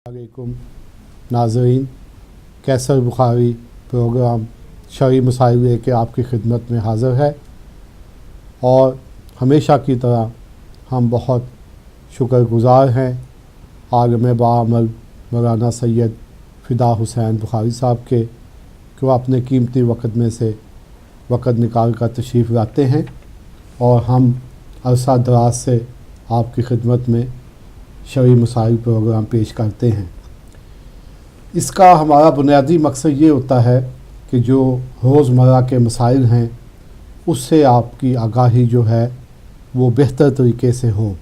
वालेकुम नाज़रीन, कैसर बुखारी प्रोग्राम शरई मसाइल लेके आपकी खिदमत में हाज़िर है और हमेशा की तरह हम बहुत शुक्रगुज़ार हैं आलम बाअमल मौलाना सैयद फ़िदा हुसैन बुखारी साहब के कि वो अपने कीमती वक़्त में से वक़्त निकाल कर तशरीफ़ लाते हैं और हम अरसा दराज से आपकी खिदमत में शरई मसाइल प्रोग्राम पेश करते हैं। इसका हमारा बुनियादी मकसद ये होता है कि जो रोज़मर्रा के मसाइल हैं उससे आपकी आगाही जो है वो बेहतर तरीके से हो।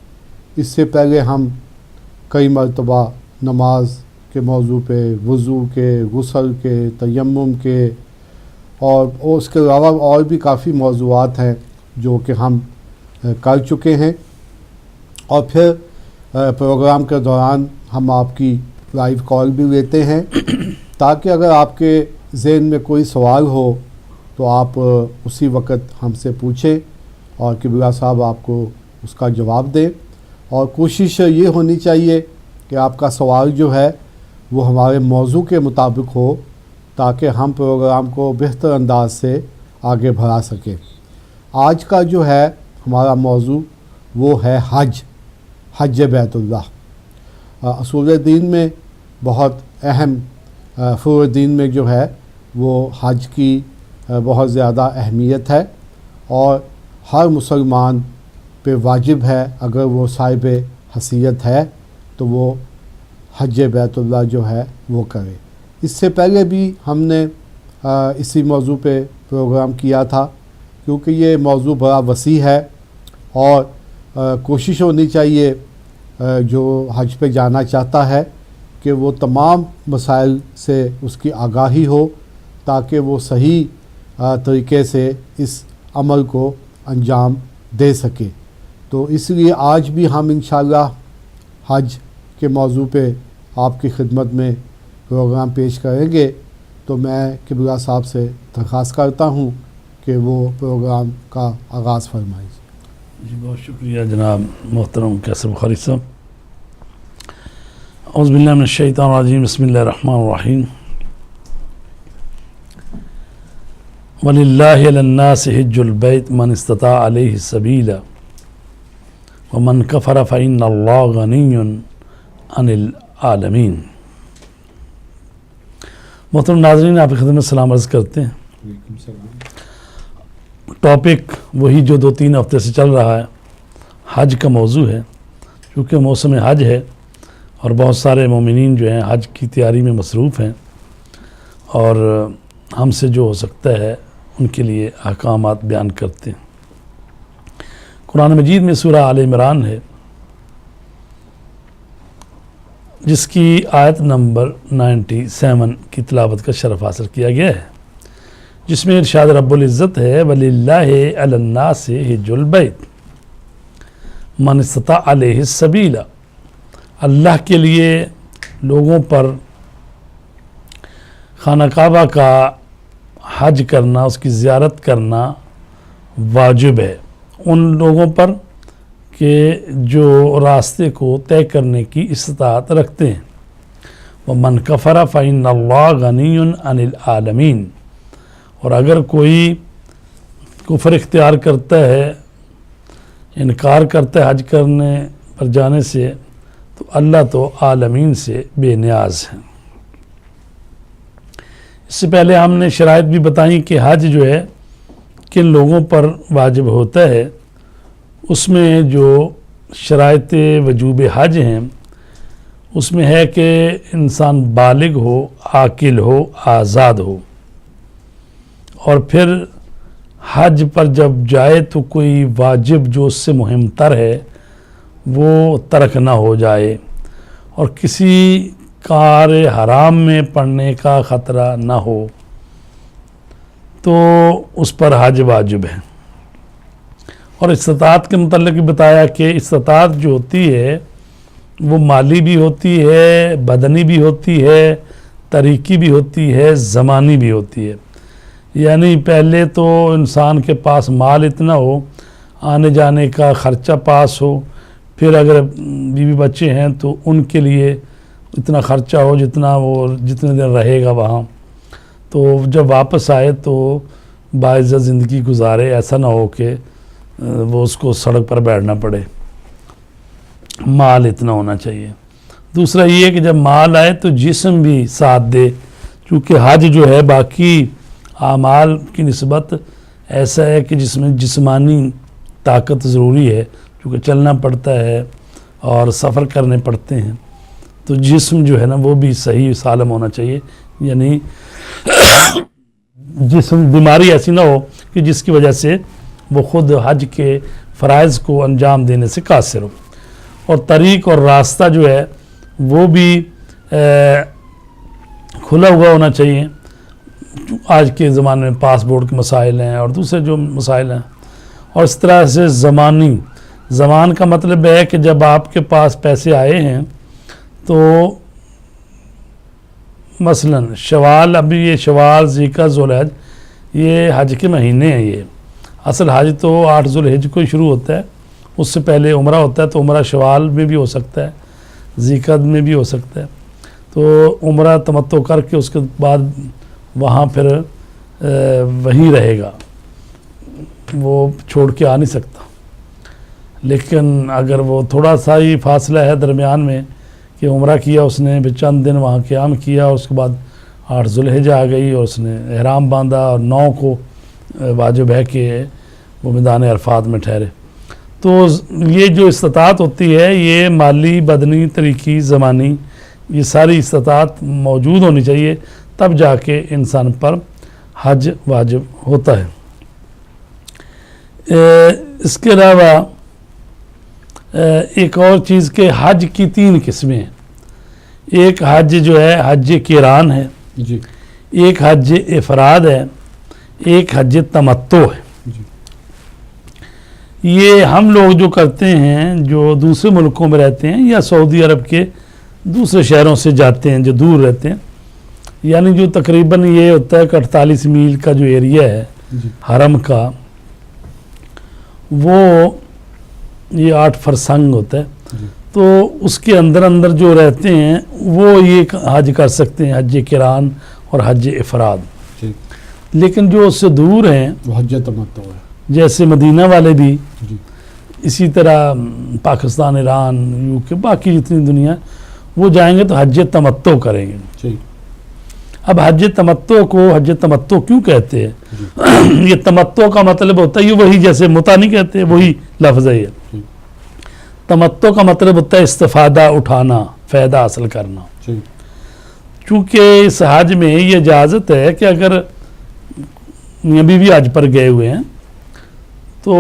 इससे पहले हम कई मरतबा नमाज के मौजू पे, वज़ू के, गुस्ल के, तयम्मुम के और उसके अलावा और भी काफ़ी मौज़ूआत हैं जो कि हम कर चुके हैं और फिर प्रोग्राम के दौरान हम आपकी लाइव कॉल भी लेते हैं ताकि अगर आपके ज़हन में कोई सवाल हो तो आप उसी वक्त हमसे पूछें और किबला साहब आपको उसका जवाब दें। और कोशिश ये होनी चाहिए कि आपका सवाल जो है वो हमारे मौजू के मुताबिक हो ताकि हम प्रोग्राम को बेहतर अंदाज से आगे बढ़ा सकें। आज का जो है हमारा मौजू वो है हज बैतुल्लाह। असूल दीन में बहुत अहम फ़ुरूअ दीन में जो है वो हज की बहुत ज़्यादा अहमियत है और हर मुसलमान पे वाजिब है अगर वो साहिब हसीयत है तो वो हज बैतुल्लाह जो है वो करे। इससे पहले भी हमने इसी मौजू पे प्रोग्राम किया था क्योंकि ये मौजू बड़ा वसी है और कोशिश होनी चाहिए जो हज पे जाना चाहता है कि वो तमाम मसाइल से उसकी आगाही हो ताकि वो सही तरीके से इस अमल को अंजाम दे सके। तो इसलिए आज भी हम इंशाअल्लाह हज के मौजू पे आपकी खिदमत में प्रोग्राम पेश करेंगे। तो मैं किबला साहब से दरख्वास्त करता हूँ कि वो प्रोग्राम का आगाज़ फरमाएं। जी बहुत शुक्रिया जनाब मोहतरम कैसर बुखारी साहब। औज़ु बिल्लाहि मिनश शैतानिर रजीम, बिस्मिल्लाहिर रहमानिर रहीम। वलिल्लाहि अलन्नासि हिज्जुल बैत मन इस्तता अलैहि सबीला व मन कफ़र फ़इन्नल्लाह गनिय्युन अनिल आलमीन। मोहतरम नाज़रीन, आपकी खिदमत में सलाम अर्ज़ करते हैं। टॉपिक वही जो 2-3 हफ्ते से चल रहा है, हज का मौजू है। क्योंकि मौसम हज है और बहुत सारे मोमिनीन जो हैं हज की तैयारी में मसरूफ़ हैं और हमसे जो हो सकता है उनके लिए अहकामात बयान करते हैं। कुरान मजीद में सूरह आल इमरान है जिसकी आयत नंबर 97 की तिलावत का शरफ़ हासिल किया गया है, जिसमें इरशाद रब्बुल इज़्ज़त है वलिल्लाहि अलन्नासि हिज्जुल बैत मन इस्तता अलैहि सबीला। अल्लाह के लिए लोगों पर खाना काबा का हज करना, उसकी ज़ियारत करना वाजिब है उन लोगों पर कि जो रास्ते को तय करने की इस्तात रखते हैं। व मन कफ़रा फ़इन्नल्लाह गनिय्युन अनिल आलमीन। और अगर कोई कुफ्र इख्तियार करता है, इनकार करता है हज करने पर जाने से, तो अल्लाह तो आलमीन से बेनियाज है। इससे पहले हमने शराइत भी बताई कि हज जो है किन लोगों पर वाजिब होता है। उसमें जो शराइत वजूब हज हैं उसमें है कि इंसान बालिग हो, आकिल हो, आज़ाद हो और फिर हज पर जब जाए तो कोई वाजिब जो उससे मुहिमतर है वो तर्क ना हो जाए और किसी कार हराम में पड़ने का ख़तरा ना हो तो उस पर हज वाजिब है। और इस्तात के मुतल्लिक़ भी बताया कि इस्तात जो होती है वो माली भी होती है, बदनी भी होती है, तरीक़ी भी होती है, ज़मानी भी होती है। यानी पहले तो इंसान के पास माल इतना हो, आने जाने का ख़र्चा पास हो, फिर अगर बीवी बच्चे हैं तो उनके लिए اتنا خرچہ ہو جتنا وہ جتنے دن رہے گا وہاں، تو جب واپس آئے تو باعزت زندگی گزارے، ایسا نہ ہو کہ وہ اس کو سڑک پر بیٹھنا پڑے۔ مال اتنا ہونا چاہیے۔ دوسرا یہ کہ جب مال آئے تو جسم بھی ساتھ دے، چونکہ حج جو ہے باقی اعمال کی نسبت ایسا ہے کہ جس میں جسمانی طاقت ضروری ہے، چونکہ چلنا پڑتا ہے اور سفر کرنے پڑتے ہیں، تو جسم جو ہے نا وہ بھی صحیح سالم ہونا چاہیے، یعنی جسم بیماری ایسی نہ ہو کہ جس کی وجہ سے وہ خود حج کے فرائض کو انجام دینے سے قاصر ہو۔ اور طریق اور راستہ جو ہے وہ بھی کھلا ہوا ہونا چاہیے۔ آج کے زمانے میں پاسپورٹ کے مسائل ہیں اور دوسرے جو مسائل ہیں، اور اس طرح سے زمان کا مطلب ہے کہ جب آپ کے پاس پیسے آئے ہیں تو مثلا شوال، ابھی یہ شوال، ذوالحجہ، ذوالحج یہ حج کے مہینے ہیں۔ یہ اصل حج تو 8 ذوالحجہ کو ہی شروع ہوتا ہے، اس سے پہلے عمرہ ہوتا ہے، تو عمرہ شوال میں بھی ہو سکتا ہے، ذوالحجہ میں بھی ہو سکتا ہے۔ تو عمرہ تمتع کر کے اس کے بعد وہاں پھر وہیں رہے گا، وہ چھوڑ کے آ نہیں سکتا۔ لیکن اگر وہ تھوڑا سا ہی فاصلہ ہے درمیان میں کہ عمرہ کیا اس نے، پھر چند دن وہاں قیام کیا، اور اس کے بعد 8 ذوالحجہ آ گئی اور اس نے احرام باندھا، اور 9 کو واجب ہے کہ وہ میدان عرفات میں ٹھہرے۔ تو یہ جو استطاعت ہوتی ہے، یہ مالی، بدنی، طریقی، زمانی، یہ ساری استطاعت موجود ہونی چاہیے، تب جا کے انسان پر حج واجب ہوتا ہے۔ اس کے علاوہ ایک اور چیز کہ حج کی 3 قسمیں ہیں۔ ایک حج جو ہے حج قران ہے، جی، ایک حج افراد ہے، ایک حج تمتع ہے۔ جی، یہ ہم لوگ جو کرتے ہیں، جو دوسرے ملکوں میں رہتے ہیں یا سعودی عرب کے دوسرے شہروں سے جاتے ہیں جو دور رہتے ہیں، یعنی جو تقریباً یہ ہوتا ہے کہ 48 میل کا جو ایریا ہے جی، حرم کا، وہ یہ 8 فرسنگ ہوتا ہے، جی، تو اس کے اندر جو رہتے ہیں وہ یہ حج کر سکتے ہیں، حج قران اور حج افراد۔ جی، لیکن جو اس سے دور ہیں، وہ حج تمتع ہے۔ جیسے مدینہ والے بھی، جی، اسی طرح پاکستان، ایران، UK، باقی جتنی دنیا، وہ جائیں گے تو حج تمتع کریں گے۔ جی، اب حج تمتع کو حج تمتع کیوں کہتے ہیں؟ یہ تمتع کا مطلب ہوتا ہے، یہ وہی جیسے متع نہیں کہتے، وہی لفظ ہے۔ جی، تمتع کا مطلب ہوتا ہے استفادہ اٹھانا، فائدہ حاصل کرنا۔ جی، چونکہ اس حج میں یہ اجازت ہے کہ اگر میاں بیوی حج پر گئے ہوئے ہیں تو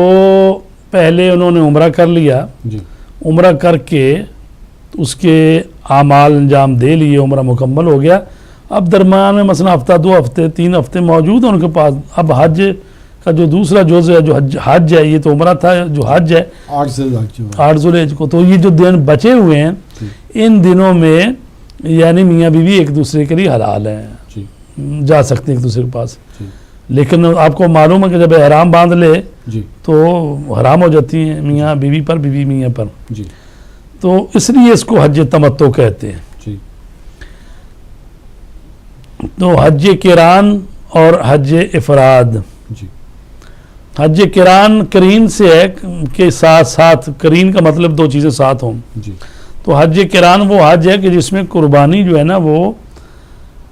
پہلے انہوں نے عمرہ کر لیا، جی، عمرہ کر کے اس کے اعمال انجام دے لیے، عمرہ مکمل ہو گیا، اب درمیان میں مثلا ہفتہ، 2 ہفتے، 3 ہفتے موجود ہیں ان کے پاس، اب حج کا جو دوسرا جزء ہے، جو حج ہے، یہ تو عمرہ تھا، جو حج ہے 8 ذوالحجہ 8 ذوالحجہ کو، تو یہ جو دن بچے ہوئے ہیں ان دنوں میں یعنی میاں بیوی ایک دوسرے کے لیے حلال ہیں، جی، جا سکتے ہیں ایک دوسرے کے پاس۔ جی، لیکن آپ کو معلوم ہے کہ جب احرام باندھ لے جی، تو حرام ہو جاتی ہیں میاں بیوی پر، بیوی میاں پر، جی، تو اس لیے اس کو حج تمتع کہتے ہیں۔ جی، تو حج قران اور حج افراد، جی، حج قران قرین سے ہے کہ ساتھ قرین کا مطلب 2 چیزیں ساتھ ہوں، جی، تو حج قران وہ حج ہے کہ جس میں قربانی جو ہے نا، وہ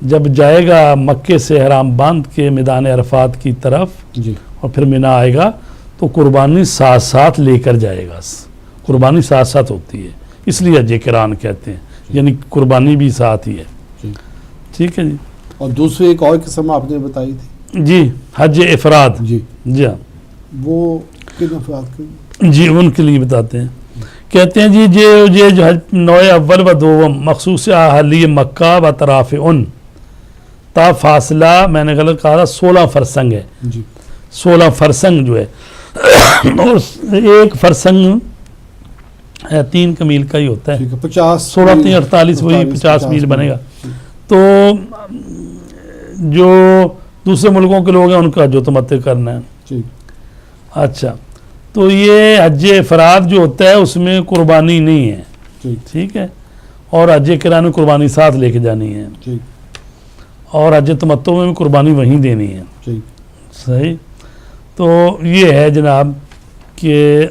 جب جائے گا مکے سے احرام باندھ کے میدان عرفات کی طرف جی، اور پھر مینا آئے گا تو قربانی ساتھ لے کر جائے گا، قربانی ساتھ ہوتی ہے، اس لیے حج قران کہتے ہیں، یعنی قربانی بھی ساتھ ہی ہے۔ جی۔ ٹھیک ہے جی۔ اور دوسری ایک اور قسم آپ نے بتائی تھی؟ جی حج افراد، جی، جی ہاں، وہ کن افراد کے؟ جی ان کے لیے بتاتے ہیں۔ کہتے ہیں جی جو حج نوع اول و دوم مخصوص اہلی مکہ و طراف ان تا فاصلہ، میں نے غلط کہا تھا، 16 فرسنگ ہے، جی، 16 فرسنگ جو ہے، اور ایک فرسنگ 3 میل کا ہی ہوتا ہے، ٹھیک ہے، 50 16 3 48 وہی 50 میل بنے گا۔ تو جو دوسرے ملکوں کے لوگ ہیں ان کا جو تمتع کرنا ہے۔ ٹھیک، اچھا، تو یہ حج افراد جو ہوتا ہے اس میں قربانی نہیں ہے، ٹھیک، ٹھیک ہے، اور حج قران میں قربانی ساتھ لے کے جانی ہے ٹھیک اور حج تمتع میں بھی قربانی وہیں دینی ہے. ٹھیک. صحیح. تو یہ ہے جناب کہ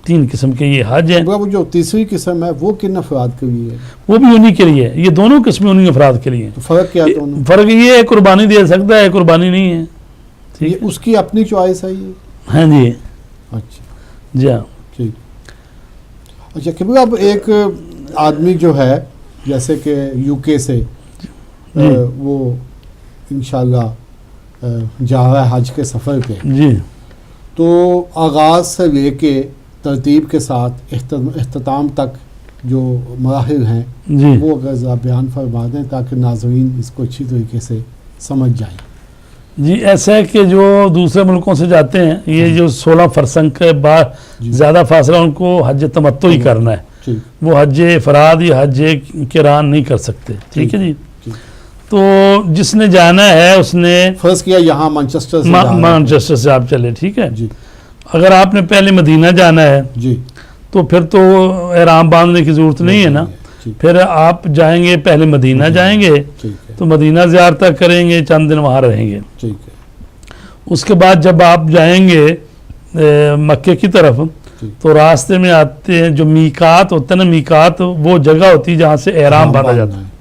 3 قسم کے یہ حج ہیں. وہ جو تیسری قسم ہے وہ کن افراد کے لیے ہے؟ وہ بھی انہی کے لیے ہے. یہ دونوں قسمیں انہی افراد کے لیے ہیں. تو فرق کیا ہے دونوں؟ فرق یہ ہے قربانی دے سکتا ہے, قربانی نہیں ہے. ٹھیک یہ اس کی اپنی چوائس ہے یہ؟ ہاں جی. اچھا جی ہاں. ٹھیک. اچھا کہ اب ایک آدمی جو ہے جیسے کہ یو کے سے وہ انشاءاللہ جا رہا ہے حج کے سفر پہ, جی تو آغاز سے لے کے ترتیب کے ساتھ اختتام تک جو مراحل ہیں جی وہ اگر ذرا بیان فرما دیں تاکہ ناظرین اس کو اچھی طریقے سے سمجھ جائیں. جی. ایسا ہے کہ جو دوسرے ملکوں سے جاتے ہیں یہ جو 16 فرسنگ کے بعد جی. زیادہ فاصلہ ان کو حج تمتع ہی کرنا ہے. ٹھیک. وہ حج افراد یا حج قران نہیں کر سکتے. ٹھیک ہے جی. ٹھیک. تو جس نے جانا ہے اس نے فرض کیا یہاں مانچسٹر سے جا رہا ہے. مانچسٹر سے آپ چلے. ٹھیک ہے. جی اگر آپ نے پہلے مدینہ جانا ہے جی تو پھر تو احرام باندھنے کی ضرورت نہیں ہے نا. ٹھیک. پھر آپ جائیں گے پہلے مدینہ جائیں گے ٹھیک ہے. تو مدینہ زیارت کریں گے, چند دن وہاں رہیں گے. ٹھیک ہے. اس کے بعد جب آپ جائیں گے مکے کی طرف ٹھیک. تو راستے میں آتے ہیں جو میقات ہوتا ہے نا, میقات وہ جگہ ہوتی ہے جہاں سے احرام باندھا جاتا ہے.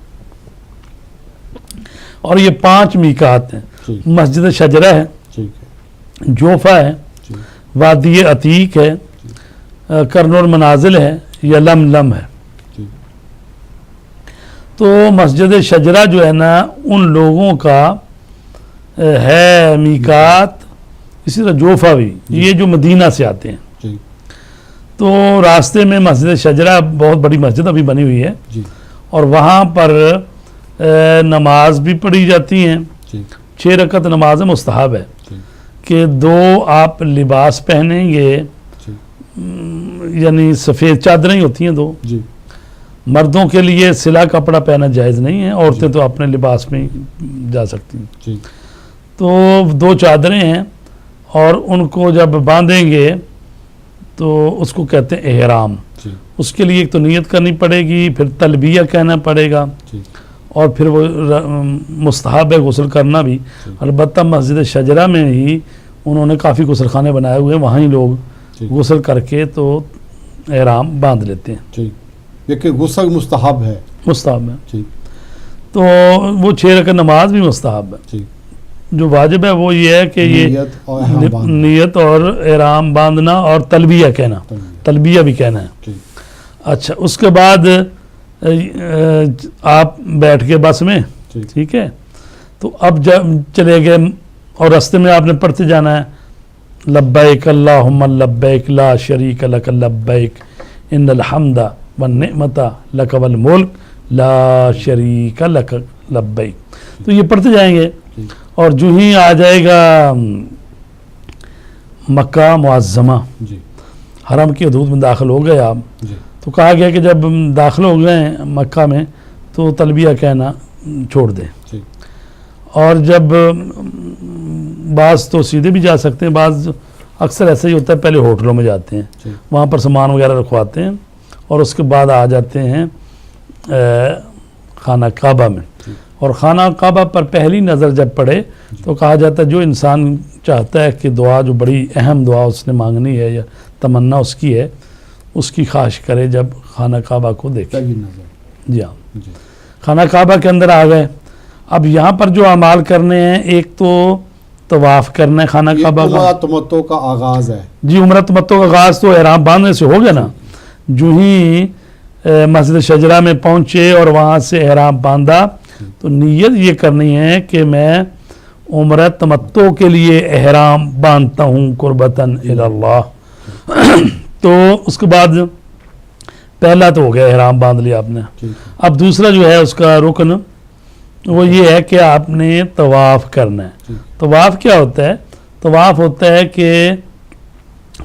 اور یہ 5 میقات ہیں. ٹھیک. مسجد شجرہ ہے, ٹھیک ہے. جوفا ہے, ٹھیک. وادی عتیق ہے, کرن المنازل ہے, یا لم ہے. ٹھیک. تو مسجد شجرہ جو ہے نا ان لوگوں کا ہے میقات. اسی طرح جوفا بھی, یہ جو مدینہ سے آتے ہیں. ٹھیک. تو راستے میں مسجد شجرہ بہت بڑی مسجد ابھی بنی ہوئی ہے جی. اور وہاں پر نماز بھی پڑھی جاتی ہیں. ٹھیک. 6 رکعت نماز مستحب ہے ٹھیک. کہ 2 آپ لباس پہنیں گے, ٹھیک. یعنی سفید چادریں ہی ہوتی ہیں 2. جی. مردوں کے لیے سلا کپڑا پہنا جائز نہیں ہے, عورتیں تو اپنے لباس میں ہی جا سکتی ہیں. جی. تو 2 چادریں ہیں اور ان کو جب باندھیں گے تو اس کو کہتے ہیں احرام. جی. اس کے لیے ایک تو نیت کرنی پڑے گی, پھر تلبیہ کہنا پڑے گا, ٹھیک. اور پھر وہ مستحب ہے غسل کرنا بھی. البتہ مسجد شجرہ میں ہی انہوں نے کافی غسل خانے بنائے ہوئے ہیں, وہاں ہی لوگ ٹھیک. غسل کر کے تو احرام باندھ لیتے ہیں. ٹھیک. لیکن غسل مستحب ہے. مستحب ہے. ٹھیک. تو وہ 6 رکعت نماز بھی مستحب ہے. ٹھیک. جو واجب ہے وہ یہ ہے کہ یہ نیت اور احرام باندھنا. نیت اور احرام باندھنا اور تلبیہ کہنا, تلبیہ بھی کہنا ہے. ٹھیک. اچھا, اس کے بعد آپ بیٹھ کے بس میں. ٹھیک. ٹھیک ہے. تو اب جب چلے گئے اور راستے میں آپ نے پڑھتے جانا ہے لبیک اللہم لبیک لا شریک لک لبیک ان الحمد والنعمت لک والملک لا شریک لک لبیک. تو یہ پڑھتے جائیں گے ٹھیک. اور جو ہی آ جائے گا مکہ معظمہ, جی. حرم کی حدود میں داخل ہو گئے آپ, جی. تو کہا گیا کہ جب داخل ہو گئے ہیں مکہ میں تو تلبیہ کہنا چھوڑ دیں. ٹھیک. اور جب بعض تو سیدھے بھی جا سکتے ہیں, بعض اکثر ایسا ہی ہوتا ہے پہلے ہوٹلوں میں جاتے ہیں, ٹھیک. وہاں پر سامان وغیرہ رکھواتے ہیں اور اس کے بعد آ جاتے ہیں خانہ کعبہ میں. ٹھیک. اور خانہ کعبہ پر پہلی نظر جب پڑے تو کہا جاتا ہے جو انسان چاہتا ہے کہ دعا جو بڑی اہم دعا اس نے مانگنی ہے یا تمنا اس کی ہے, اس کی خواہش کرے جب خانہ کعبہ کو دیکھے. پہلی نظر. جی ہاں. جی. خانہ کعبہ کے اندر آ گئے. اب یہاں پر جو اعمال کرنے ہیں, ایک تو طواف کرنا ہے خانہ یہ کعبہ کا. عمرہ تمتع کا آغاز ہے. جی, عمرہ تمتع کا آغاز تو احرام باندھنے سے ہو گیا نا. جو ہی مسجد شجرہ میں پہنچے اور وہاں سے احرام باندھا تو نیت یہ کرنی ہے کہ میں عمرہ تمتع کے لیے احرام باندھتا ہوں قربتاً الی اللہ. تو اس کے بعد پہلا تو ہو گیا احرام باندھ لیا آپ نے. ٹھیک. اب دوسرا جو ہے اس کا رکن وہ یہ ہے کہ آپ نے طواف کرنا ہے. ٹھیک. طواف کیا ہوتا ہے؟ طواف ہوتا ہے کہ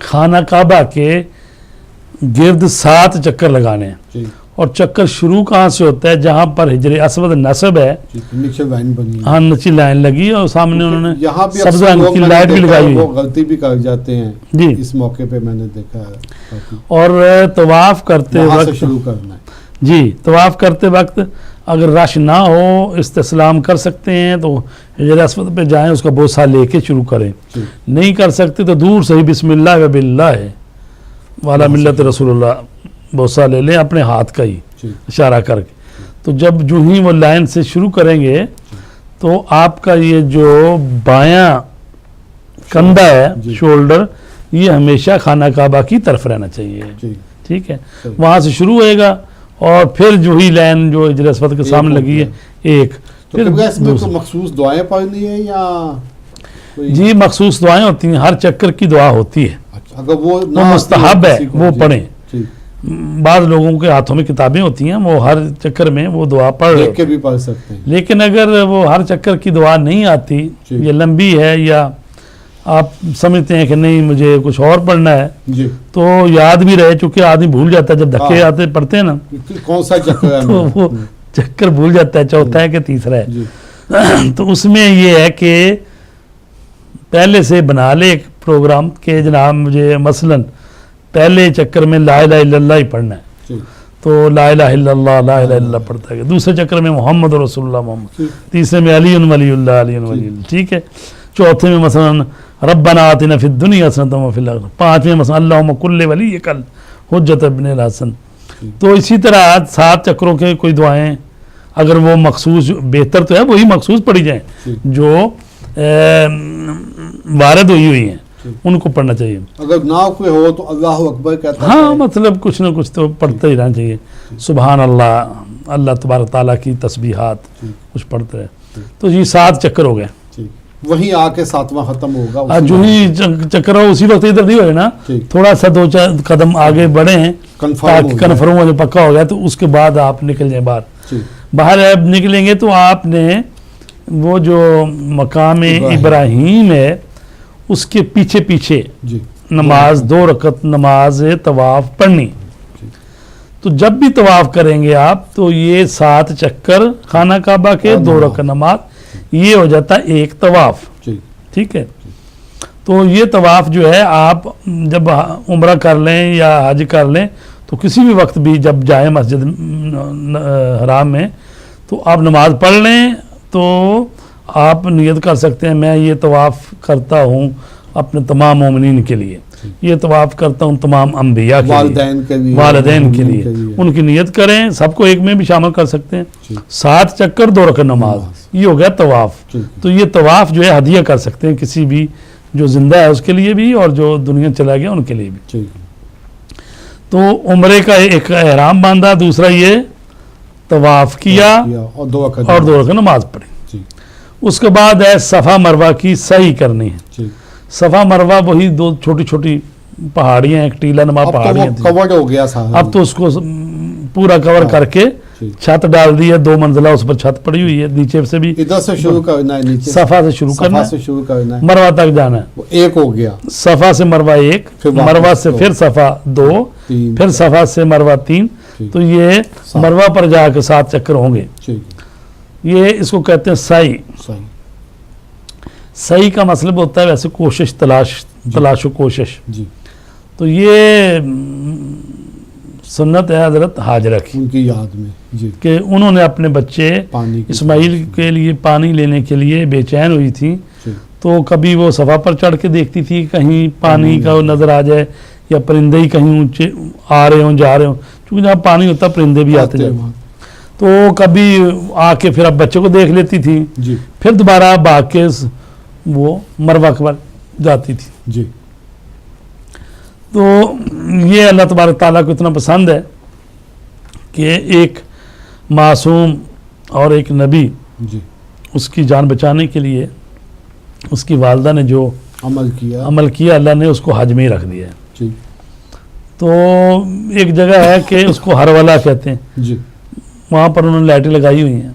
خانہ کعبہ کے گرد 7 چکر لگانے ہیں ٹھیک. اور چکر شروع کہاں سے ہوتا ہے؟ جہاں پر حجر اسود نصب ہے، نیچے لائن بنی ہے، ہاں نیچے لائن لگی اور سامنے انہوں نے یہاں بھی سبز اکثر رنگ لوگ کی میں نے لائٹ بھی دیکھا لگائی ہے، ہوئی وہ غلطی بھی کر جاتے ہیں جی۔ اس موقع پہ میں نے دیکھا ہے کافی۔ اور طواف کرتے وہاں سے وقت شروع کرنا ہے جی، طواف کرتے وقت اگر رش نہ ہو استسلام کر سکتے ہیں تو حجر اسود پہ جائیں، اس کا بوسہ لے کے شروع کریں، جی نہیں کر سکتے تو دور سے ہی بسم اللہ و باللہ والا ملت رسول اللہ بوسہ لے لیں اپنے ہاتھ کا ہی جی اشارہ کر کے۔ تو جب جو ہی وہ لائن سے شروع کریں گے تو آپ کا یہ جو بایاں کندھا ہے جی شولڈر، یہ ہمیشہ خانہ کعبہ کی طرف رہنا چاہیے، جی ٹھیک ہے؟ صحیح۔ وہاں سے شروع ہوئے گا اور پھر جو ہی لائن جو حجر اسود کے ایک سامنے ہو لگی ہے گیا۔ ایک، تو پھر قبلہ اس میں دوسری۔ کوئی مخصوص دعائیں پڑھنی ہے یا کوئی؟ جی مخصوص دعائیں ہوتی ہیں، ہر چکر کی دعا ہوتی ہے، اچھا، اگر وہ نہ وہ آتی مستحب ہے کسی کو، وہ جی، پڑھیں۔ جی بعض لوگوں کے ہاتھوں میں کتابیں ہوتی ہیں، وہ ہر چکر میں وہ دعا پڑھ رہے دیکھ ہوتے کے بھی پڑھ سکتے ہیں، ہیں۔ لیکن اگر وہ ہر چکر کی دعا نہیں آتی جی یا لمبی ہے یا آپ سمجھتے ہیں کہ نہیں مجھے کچھ اور پڑھنا ہے جی تو یاد بھی رہے، چونکہ آدمی بھول جاتا ہے جب دھکے ہاں۔ آتے پڑھتے ہیں نا کون سا چکر ہے تو وہ میرا؟ چکر بھول جاتا ہے، چوتھا ہے کہ تیسرا ہے۔ جی تو اس میں یہ ہے کہ پہلے سے بنا لے ایک پروگرام کہ جناب مجھے مثلاً پہلے چکر میں لا الہ الا اللہ ہی پڑھنا ہے جی تو لا الہ الا اللہ لا الہ الا اللہ پڑھتا ہے، دوسرے چکر میں محمد رسول اللہ محمد، جی تیسرے میں علی ولی اللہ علی ولی اللہ، ٹھیک ہے؟ چوتھے میں مثلاً ربنا آتنا فی الدنیا حسنۃ وفی الآخرۃ، پانچویں مثلاً اللہم کل ولیک الحجۃ ابن الحسن۔ تو اسی طرح 7 چکروں کے کوئی دعائیں اگر وہ مخصوص، بہتر تو ہے وہی مخصوص پڑھی جائیں جی جو وارد ہوئی ہیں، جی۔ ان کو پڑھنا چاہیے۔ اگر نہ کوئی ہو تو اللہ اکبر کہتا ہاں ہے، مطلب کچھ نہ کچھ تو پڑھتے ہی رہنا چاہیے، سبحان اللہ، اللہ تبارک تعالیٰ کی تسبیحات جی کچھ پڑھتے رہے۔ تو یہ 7 چکر ہو گئے، جی وہیں آ کے 7واں ختم ہوگا اور جو ہی چکر ہو اسی وقت ادھر نہیں ہوئے نا، ٹھیک تھوڑا سا 2-4 قدم آگے بڑھے ہیں کنفرم تاکہ ہو کنفرم ہو جائے، پکا ہو گیا تو اس کے بعد آپ نکل جائیں باہر۔ جی باہر آپ نکلیں گے تو آپ نے وہ جو مقام ابراہیم ہے اس کے پیچھے پیچھے جی نماز 2 رکعت نماز طواف پڑھنی۔ جی تو جب بھی طواف کریں گے آپ تو یہ 7 چکر خانہ کعبہ کے 2 رکعت نماز، یہ ہو جاتا ہے ایک طواف، جی ٹھیک ہے؟ تو یہ طواف جو ہے آپ جب عمرہ کر لیں یا حج کر لیں تو کسی بھی وقت بھی جب جائیں مسجد حرام میں تو آپ نماز پڑھ لیں تو آپ نیت کر سکتے ہیں میں یہ طواف کرتا ہوں اپنے تمام مومنین کے لیے، یہ طواف کرتا ہوں تمام انبیاء کے لیے، والدین کے لیے، والدین کے مومنین لیے، ان کی نیت کریں، سب کو ایک میں بھی شامل کر سکتے ہیں۔ جی 7 چکر 2 رکعت نماز، یہ ہو گیا طواف۔ جی تو یہ طواف جو ہے ہدیہ کر سکتے ہیں کسی بھی جو زندہ ہے اس کے لیے بھی اور جو دنیا چلا گیا ان کے لیے بھی۔ جی تو عمرے کا ایک احرام باندھا، دوسرا یہ طواف کیا اور 2 رکعت اور 2 رکعت نماز پڑھی۔ جی اس کے بعد ہے صفا مروہ کی سعی کرنی ہے۔ جی صفا مروہ وہی 2 چھوٹی چھوٹی پہاڑیاں، ایک ٹیلا نما اب تو وہ پہاڑیاں تھیں، کورڈ ہو گیا سارا، اب تو اس کو پورا کور کر کے جی چھت ڈال دی ہے، 2 منزلہ اس پر چھت پڑی ہوئی ہے، نیچے سے بھی ادھر سے شروع کرنا ہے، نیچے صفا سے شروع کرنا صفا سے ہے، شروع کرنا ہے، مروہ تک جانا ہے، وہ 1 ہو گیا، صفا سے مروہ 1، پھر واپس مروہ سے 2 پھر صفا 2، 3 پھر صفا سے مروہ 3، ٹھیک تو یہ 7 مروہ پر جا کے 7 چکر ہوں گے۔ ٹھیک یہ اس کو کہتے ہیں سعی۔ صحیح سعی کا مطلب ہوتا ہے ویسے کوشش، تلاش و کوشش۔ جی تو یہ سنت ہے حضرت حاجرہ کی ان کی یاد میں، جی کہ انہوں نے اپنے بچے پانی کی اسماعیل کے لیے پانی لینے کے لیے بے چین ہوئی تھی، جی تو کبھی وہ صفا پر چڑھ کے دیکھتی تھی کہیں پانی کا نظر آ جائے یا پرندے ہی کہیں اونچے آ رہے ہوں جا رہے ہوں، کیونکہ جہاں پانی ہوتا پرندے بھی آتے جاتے، تو کبھی آ کے پھر اب بچے کو دیکھ لیتی تھی، جی پھر دوبارہ بھاگ کے وہ مروہ پر جاتی تھی۔ جی تو یہ اللہ تبارک تعالیٰ کو اتنا پسند ہے کہ ایک معصوم اور ایک نبی، جی اس کی جان بچانے کے لیے اس کی والدہ نے جو عمل کیا، اللہ نے اس کو حج میں ہی رکھ دیا ہے۔ جی تو ایک جگہ ہے کہ اس کو ہرولہ کہتے ہیں، جی وہاں پر انہوں نے لائٹیں لگائی ہوئی ہیں،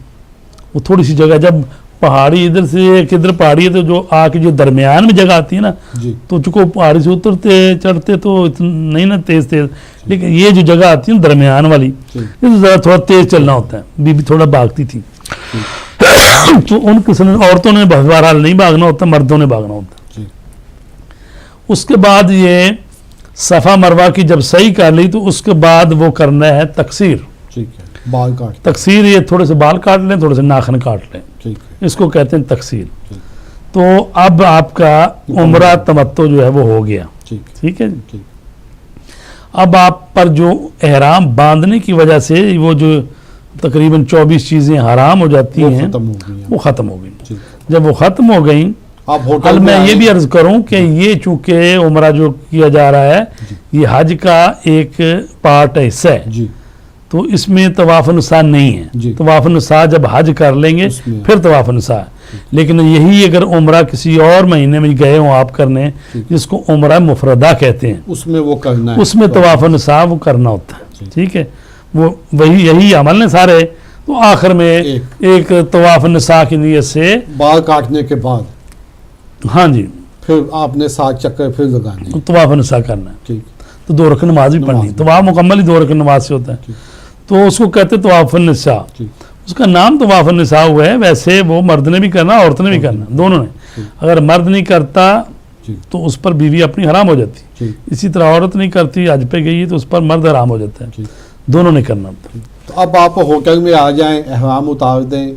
وہ تھوڑی سی جگہ، جب पहाड़ी इधर से किधर पहाड़ी है तो जो आके जो दरमियान में जगह आती है ना जी तो चूंकि पहाड़ी से उतरते चढ़ते तो नहीं ना तेज तेज, लेकिन ये जो जगह आती है ना दरमियान वाली जी ये तो ज़रा थोड़ा तेज चलना होता है। बीबी थोड़ा भागती थी तो उन किस्म औरतों ने बहरहाल नहीं भागना होता, मर्दों ने भागना होता। जी उसके बाद ये सफ़ा मरवा की जब सही कर ली तो उसके बाद वो करना है तकसीर। ठीक है, बाल काट, तकसीर ये थोड़े से बाल काट लें, थोड़े से नाखन काट लें, ठीक है, इसको कहते हैं तकसीर। ठीक तो अब आपका उम्रा तमत्तो जो है वो हो गया। ठीक ठीक है जी। ठीक अब आप पर जो एहराम बांधने की वजह से वो जो तकरीबन 24 चीज़ें हराम हो जाती वो हैं खत्म हो गई वो ख़त्म हो गई। ठीक, जब वो ख़त्म हो गई, आप होटल कल मैं में ये आए- भी अर्ज करूं कि ये चूंकि उम्रा जो किया जा रहा है ये हज का एक पार्ट है, हिस्सा है, जी तो इसमें तवाफ़ निसा नहीं है। जी। तवाफ़ निसा जब हज कर लेंगे उसमें- फिर तवाफ़ निसा है। लेकिन यही अगर उम्रा किसी और महीने में गए हो आप करने, जिसको उम्रा मुफरदा कहते हैं, उसमें वो करना है, उसमें तो- तवाफ़ निसा वो करना होता है। जी। ठीक है, वो वही यही अमल ने सारे। तो आखिर में एक तवाफ़ निसा की नीयत से, बाल काटने के बाद हाँ जी, फिर आपने 7 चक्कर फिर लगाने, तवाफ़ निसा करना है। ठीक, तो 2 रकात नमाज भी नमाज पढ़नी, भी। तवाफ़ मुकम्मल ही 2 रकात नमाज से होता है। ठीक। तो उसको कहते हैं तवाफ़ निसा। ठीक, उसका नाम तवाफ़ निसा हुआ है, वैसे वो मर्द ने भी करना औरत ने भी करना, दोनों ने। ठीक। अगर मर्द नहीं करता जी तो उस पर बीवी अपनी हराम हो जाती, ठीक, इसी तरह औरत नहीं करती हज पे गई तो उस पर मर्द हराम हो जाता है। ठीक। दोनों ने करना होता है। तो अब आप होटल में आ जाएं, एहराम उतार दें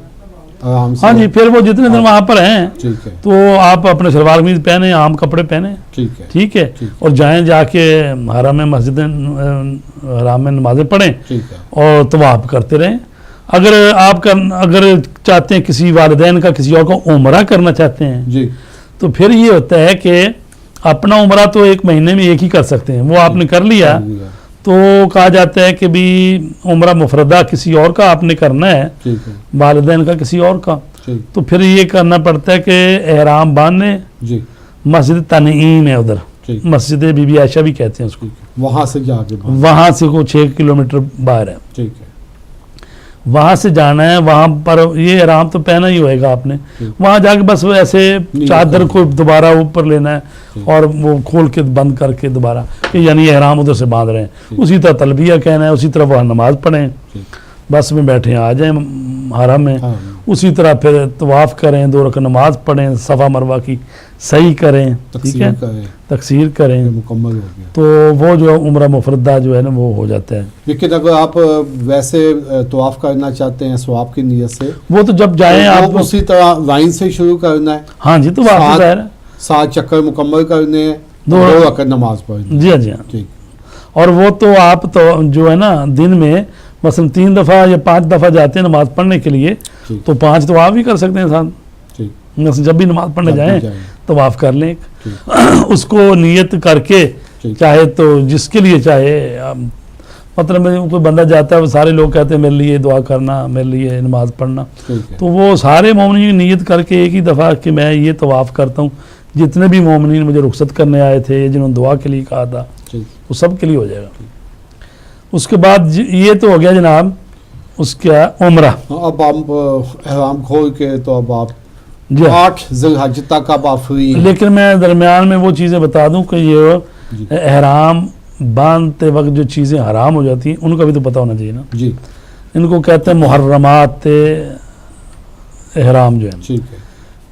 आराम से, हाँ जी, फिर वो जितने दिन वहाँ पर हैं ठीक है, तो आप अपने शलवार कमीज पहने, आम कपड़े पहने, ठीक है, ठीक है, ठीक। और जाएं जाके हराम में मस्जिद हराम में नमाजें पढ़ें ठीक है, और तवाफ करते रहें। अगर चाहते हैं किसी वालिदैन का किसी और को उम्रा करना चाहते हैं जी तो फिर ये होता है कि अपना उम्रा तो एक महीने में एक ही कर सकते हैं, वो आपने कर लिया कर लिया, तो कहा जाता है कि भी उम्रा मुफरदा किसी और का आपने करना है, ठीक है, वालिदैन का किसी और का, ठीक, तो फिर ये करना पड़ता है कि एहराम बांधने, जी मस्जिद तनईम है उधर, ठीक, मस्जिद बीबी आयशा भी कहते हैं उसको, ठीक है, वहाँ से जाके बात, वहाँ से को 6 किलोमीटर बाहर है, ठीक है, वहाँ से जाना है। वहाँ पर ये एहराम तो पहना ही होएगा आपने, वहाँ जाके बस वो ऐसे चादर को दोबारा ऊपर लेना है और वो खोल के बंद करके दोबारा, यानी एहराम उधर से बांध रहे हैं। उसी तरह तलबिया कहना है, उसी तरह वहाँ नमाज पढ़ें, ठीक, बस में बैठे आ जाएं हरम में, हाँ, उसी तरह फिर तवाफ़ करें, 2 रकात नमाज पढ़ें, सफ़ा मरवा की सही करें, ठीक तकसीर है, करें, तकसीर ये करें, मुकम्मल हो गया। तो वो जो उम्रा मुफरदा जो है ना वो हो जाता है। लेकिन अगर आप वैसे तवाफ करना चाहते हैं सवाब की नीयत से, वो तो जब जाएं तो आप, वो उसी तरह लाइन से शुरू करना है, हाँ जी, तो वापस सात- जाए ना, 7 चक्कर मुकम्मल करने हैं, दो- 2 रकात नमाज पढ़नी, जी हाँ जी हाँ। ठीक, और वो तो आप तो जो है ना दिन में मसलन 3 दफ़ा या 5 दफ़ा जाते हैं नमाज पढ़ने के लिए, ठीक, तो 5 तो आप भी कर सकते हैं इंसान, ठीक, मसलन जब भी नमाज पढ़ने जब भी जाएं जाएं, तवाफ़ कर लें, ठीक, उसको नियत करके, ठीक, चाहे तो जिसके लिए चाहे मतलब कोई बंदा जाता है, वो सारे लोग कहते हैं मेरे लिए दुआ करना, मेरे लिए नमाज पढ़ना, ठीक है, तो वो सारे मोमिनीन की नियत करके एक ही दफ़ा कि मैं ये तवाफ़ करता हूँ, जितने भी मोमिनीन मुझे रुखसत करने आए थे, जिन्होंने दुआ के लिए कहा था, ठीक, वो सब के लिए हो जाएगा। उसके बाद ये तो हो गया जनाब उसका उम्रा। हाँ, अब आप एहराम खोल के तो अब आप जी हाँ। 8 ज़िलहज तक अब आप फ्री हैं। लेकिन मैं दरमियान में वो चीज़ें बता दूं कि ये जी, एहराम बांधते वक्त जो चीज़ें हराम हो जाती हैं उनका भी तो पता होना चाहिए ना। जी, इनको कहते हैं मुहर्रमात एहराम जो है। ठीक है,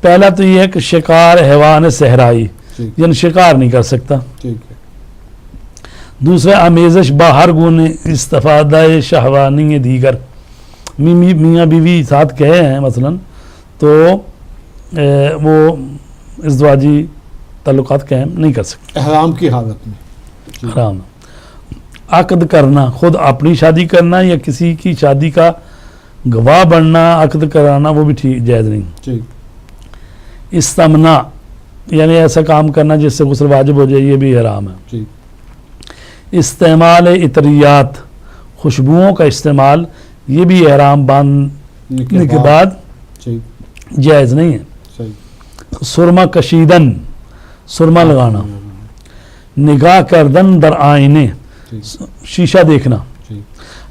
पहला तो ये है कि शिकार हैवान सहराई, ठीक, यानी शिकार नहीं कर सकता। ठीक है, दूसरा अमेजश बाहर गुन इस्तफादा शहवानी दीगर, मियाँ बीवी साथ गए हैं मसलन तो वो इज़्वाजी ताल्लुकात कायम नहीं कर सकते, एहराम की हालत में, जी, हराम। अक़द करना, खुद अपनी शादी करना या किसी की शादी का गवाह बनना, अक़द कराना, वो भी ठीक जायज़ नहीं। ठीक, इस्तमना यानी ऐसा काम करना जिससे गुस्ल वाजिब हो जाए, ये भी हराम है। ठीक, इस्तेमाल इतरियात, खुशबुओं का इस्तेमाल, ये भी एहराम बांधने के बाद ठीक, जायज़ नहीं है। सही, सुरमा कशीदन, सुरमा लगाना, निगाह करदन दर आईने, ठीक, शीशा देखना। ठीक,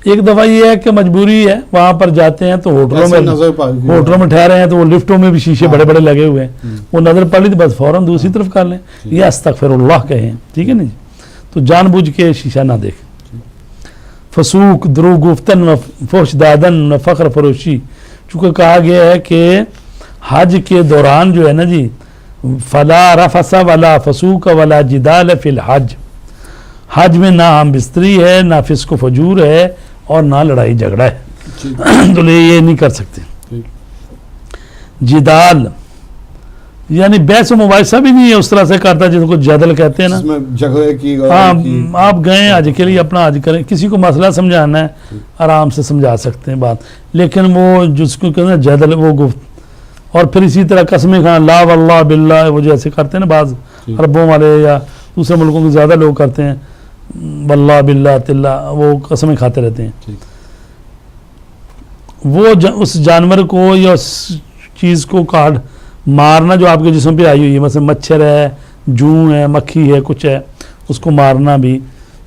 एक दफ़ा ये है कि मजबूरी है, वहाँ पर जाते हैं तो होटलों में ठहरे हैं तो वो लिफ्टों में भी शीशे बड़े बड़े लगे हुए हैं, वो नज़र पड़ ली तो बस फ़ौरन दूसरी तरफ कर लें या अस्तगफिरुल्लाह कहें, ठीक है ना जी। तो जानबूझ के शीशा ना देखें। फसूक, द्रू गुफ्तन व फहश दादन व फ़ख्र फरोशी, चूँकि कहा गया है कि हज के दौरान जो है ना जी, फला रफसा वला फसूक वला जिदाल फिल हज, हज में ना हम बिस्तरी है, ना फिस्को फजूर है और ना लड़ाई झगड़ा है, तो ये नहीं कर सकते। जिदाल यानी बहस मुबाहिसा भी नहीं है उस तरह से करता जिसको जदल कहते हैं ना, झगड़े की। हाँ, आप गए हज के लिए, अपना हज करें, किसी को मसला समझाना है आराम से समझा सकते हैं बात, लेकिन वो जिसको कहते हैं जदल, वो गुफ्त, और फिर इसी तरह कसमें खाना, ला वल्लाह बिल्लाह, वो जैसे करते हैं ना बाज़ अरबों वाले या दूसरे मुल्कों के ज़्यादा लोग करते हैं, वल्लाह बिल्लाह तिल्ला, वो कसमें खाते रहते हैं। वो उस जानवर को या उस चीज़ को काट मारना जो आपके जिस्म पे आई हुई है, मतलब मच्छर है, जूं है, मक्खी है, कुछ है, उसको मारना भी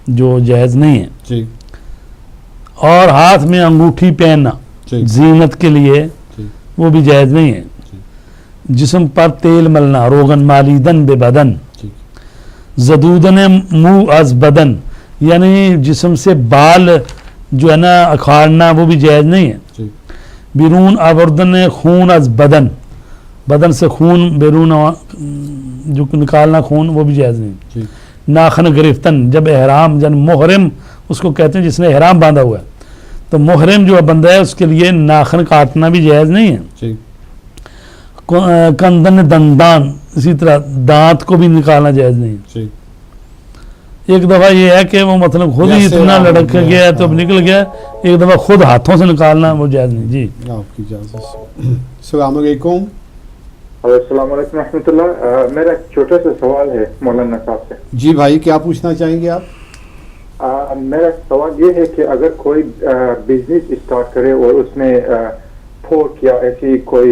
जो जायज़ नहीं है। और हाथ में अंगूठी पहनना जीनत के लिए, वो भी जायज़ नहीं है। जिस्म पर तेल मलना, रोगन मालिदन बेबदन, जदूदन मुँह अज बदन, यानी जिस्म से बाल जो है ना अखाड़ना, वो भी जायज़ नहीं है। बिरून आवर्दन खून अज बदन, बदन से खून बेरून जो निकालना खून, वो भी जायज़ नहीं। नाखन गिरफ्तन, जब एहराम जन मुहरिम उसको कहते हैं जिसने एहराम बांधा हुआ है, तो मुहरिम जो बंदा है उसके लिए नाखन काटना भी जायज़ नहीं है। कंदन दंदान, इसी तरह दांत को भी निकालना जायज़ नहीं। एक दफ़ा ये है कि वो मतलब खुद ही इतना लड़क गया है तो अब निकल गया, एक दफ़ा खुद हाथों से निकालना वो जायज़ नहीं। जी आपकी इजाज़त से। अस्सलाम वालेकुम। अस्सलाम वालेकुम रहमतुल्लाह। मेरा एक छोटा सा सवाल है मौलाना साहब से। जी भाई, क्या पूछना चाहेंगे आप? मेरा सवाल ये है कि अगर कोई बिजनेस स्टार्ट करे और उसमें फोर्क या ऐसी कोई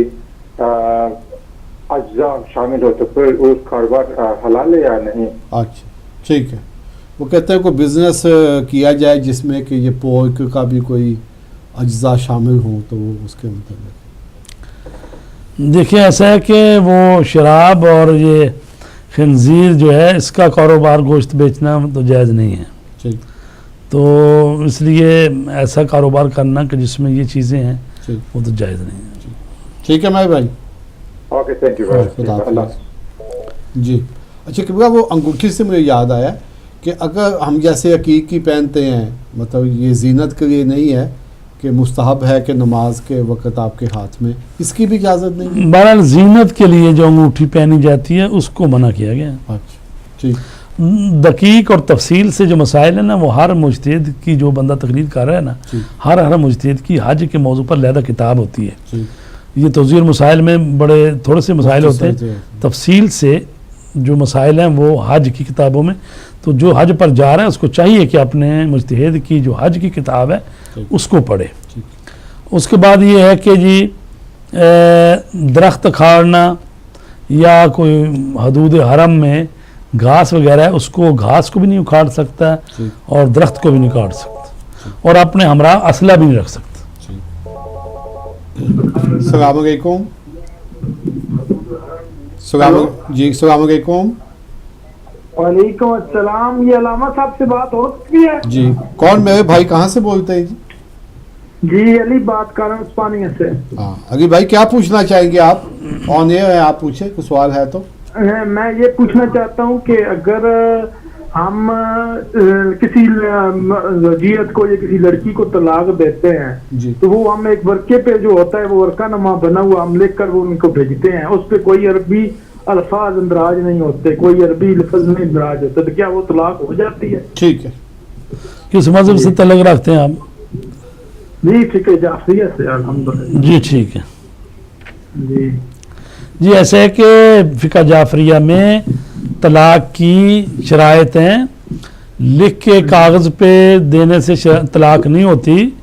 अज्जा शामिल हो तो फिर उस कारोबार हलाल है या नहीं? अच्छा, ठीक है। वो कहते हैं कोई बिजनेस किया जाए जिसमें कि ये पोर्क का भी कोई अज्जा शामिल हो, तो वो उसके मतलब देखिए ऐसा है कि वो शराब और ये खंजीर जो है इसका कारोबार गोश्त बेचना तो जायज़ नहीं है। ठीक। तो इसलिए ऐसा कारोबार करना कि जिसमें ये चीज़ें हैं वो तो जायज़ नहीं है। ठीक है मेरे भाई, ओके, थैंक यू। जी अच्छा, क्योंकि वो अंगूठी से मुझे याद आया कि अगर हम जैसे अकीकी पहनते हैं, मतलब ये जीनत के लिए नहीं है कि मुस्तहब है कि नमाज के वक़्त आपके हाथ में, इसकी भी इजाज़त नहीं है। बहरहाल जीनत के लिए जो अंगूठी पहनी जाती है उसको मना किया गया। अच्छा, ठीक। दकीक और तफसील से जो मसाइल है ना, वो हर मुजतहिद की जो बंदा तकरीर कर रहा है ना, हर मुजतहिद की हज के मौजू पर लहदा किताब होती है। ये तौज़ीर मसाइल में बड़े थोड़े से मसाइल होते हैं, तफसील से जो मसाइल हैं वो हज की किताबों में। तो जो हज पर जा रहा है उसको चाहिए कि अपने मुजतहिद की जो हज की किताब है उसको पढ़े। उसके बाद ये है कि जी दरख्त खाड़ना या कोई हदूद हरम में घास वगैरह है, उसको घास को भी नहीं उखाड़ सकता और दरख्त को भी नहीं काट सकता, और अपने हमरा असला भी नहीं रख सकता। अस्सलाम वालेकुम। जी अस्सलाम वालेकुम। वालेकुम अस्सलाम। ये अलामा साहब से बात हो सकती है? जी कौन मेरे भाई, कहाँ से बोलते हैं जी? जी अली बात कर रहा हूँ उस्मानिया से। हाँ अली भाई, क्या पूछना चाहेंगे आप? ऑन एयर है, आप पूछे, कोई सवाल है तो। मैं ये पूछना चाहता हूँ कि अगर हम किसी वजीयत को या किसी लड़की को तलाक देते हैं जी, तो वो हम एक वर्के पे जो होता है वो वर्कानामा बना हुआ हम लिख कर वो उनको भेजते हैं, उस पे कोई अरबी अल्फाज इंदराज नहीं होते, कोई अरबी लफ्ज नहीं इंदराज होता, तो क्या वो तलाक हो जाती है? ठीक है। किस मज़हब से तलक रखते हैं आप? जी ठीक है, जाफरिया से अल्हम्दुलिल्लाह। जी ठीक है जी जी। ऐसे है कि फ़िक़्ह जाफरिया में तलाक की शराइत हैं, लिख के कागज़ पे देने से तलाक नहीं होती,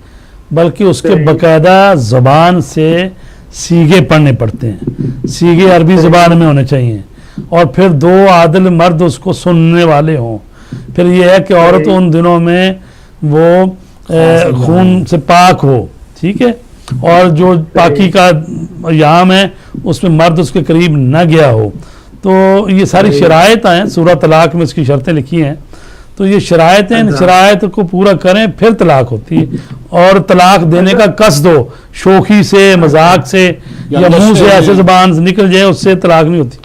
बल्कि उसके बाकायदा ज़बान से सीगे पढ़ने पड़ते हैं। सीगे अरबी ज़बान में होने चाहिए और फिर दो आदिल मर्द उसको सुनने वाले हों। फिर यह है कि औरत उन दिनों में वो खून से पाक हो, ठीक है, और जो पाकी का याम है उसमें मर्द उसके करीब न गया हो। तो ये सारी शराइत हैं, सूरह तलाक में इसकी शर्तें लिखी हैं। तो ये शराइत हैं, इन शराइत को पूरा करें फिर तलाक होती है। और तलाक देने का कसद हो, शोखी से, मजाक से या मुंह से ऐसे जुबान से निकल जाए, उससे तलाक नहीं होती।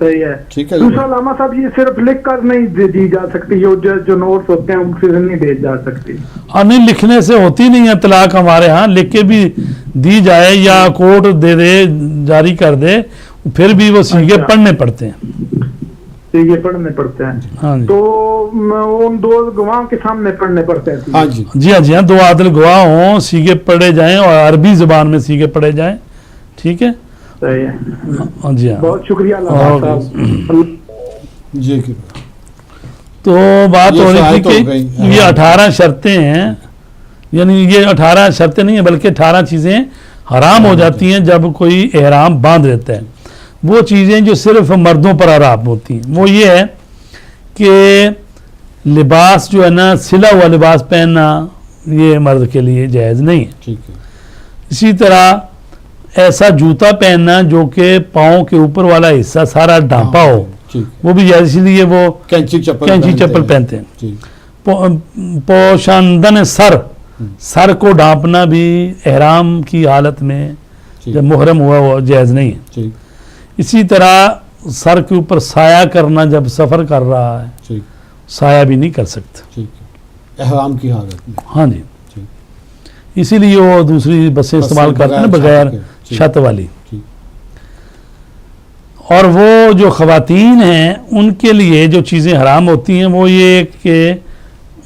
सही है। ठीक है। दूसरा लामा साहब, ये सिर्फ लिख कर नहीं दी जा सकती, जो नोट्स होते हैं उनसे नहीं भेज जा सकती। और नहीं, लिखने से होती नहीं है तलाक हमारे यहाँ, लिख के भी दी जाए या कोर्ट दे दे, जारी कर दे, फिर भी वो सीगे पढ़ने पड़ते हैं। ये पढ़ने पड़ते हैं। हाँ जी। तो उन दो गवाहों के सामने पढ़ने पड़ते हैं। हाँ जी, जी हाँ, जी हाँ, दो आदिल गवाह हों, सीगे पढ़े जाएं और अरबी जुबान में सीगे पढ़े जाएं, ठीक है। सही है। हाँ जी हाँ। बहुत शुक्रिया लामा साहब। जी। तो बात ये हो रही शराइत थी हो गई। कि ये 18 शर्तें हैं, यानी ये 18 शर्तें नहीं है बल्कि 18 चीज़ें हराम हो जाती हैं जब कोई एहराम बांध लेता है। वो चीज़ें जो सिर्फ मर्दों पर हराम होती हैं वो ये है कि लिबास जो है ना, सिला हुआ लिबास पहनना ये मर्द के लिए जायज़ नहीं है। ठीक है। इसी तरह ऐसा जूता पहनना जो कि पाँव के ऊपर वाला हिस्सा सारा ढांपा हो, ठीक है। वो भी जायज़, इसीलिए वो कैंची चप्पल पहनते हैं। ठीक। पोशांदन सर को ढांपना भी एहराम की हालत में ठीक। जब मुहर्रम हुआ वो जायज़ नहीं है। ठीक। इसी तरह सर के ऊपर साया करना जब सफ़र कर रहा है, ठीक। साया भी नहीं कर सकते। ठीक है, एहराम की हालत में। हाँ जी, ठीक। इसीलिए वो दूसरी बसें इस्तेमाल करते हैं बगैर ठीक। छत वाली। ठीक। और वो जो ख़वातीन हैं उनके लिए जो चीज़ें हराम होती हैं वो ये कि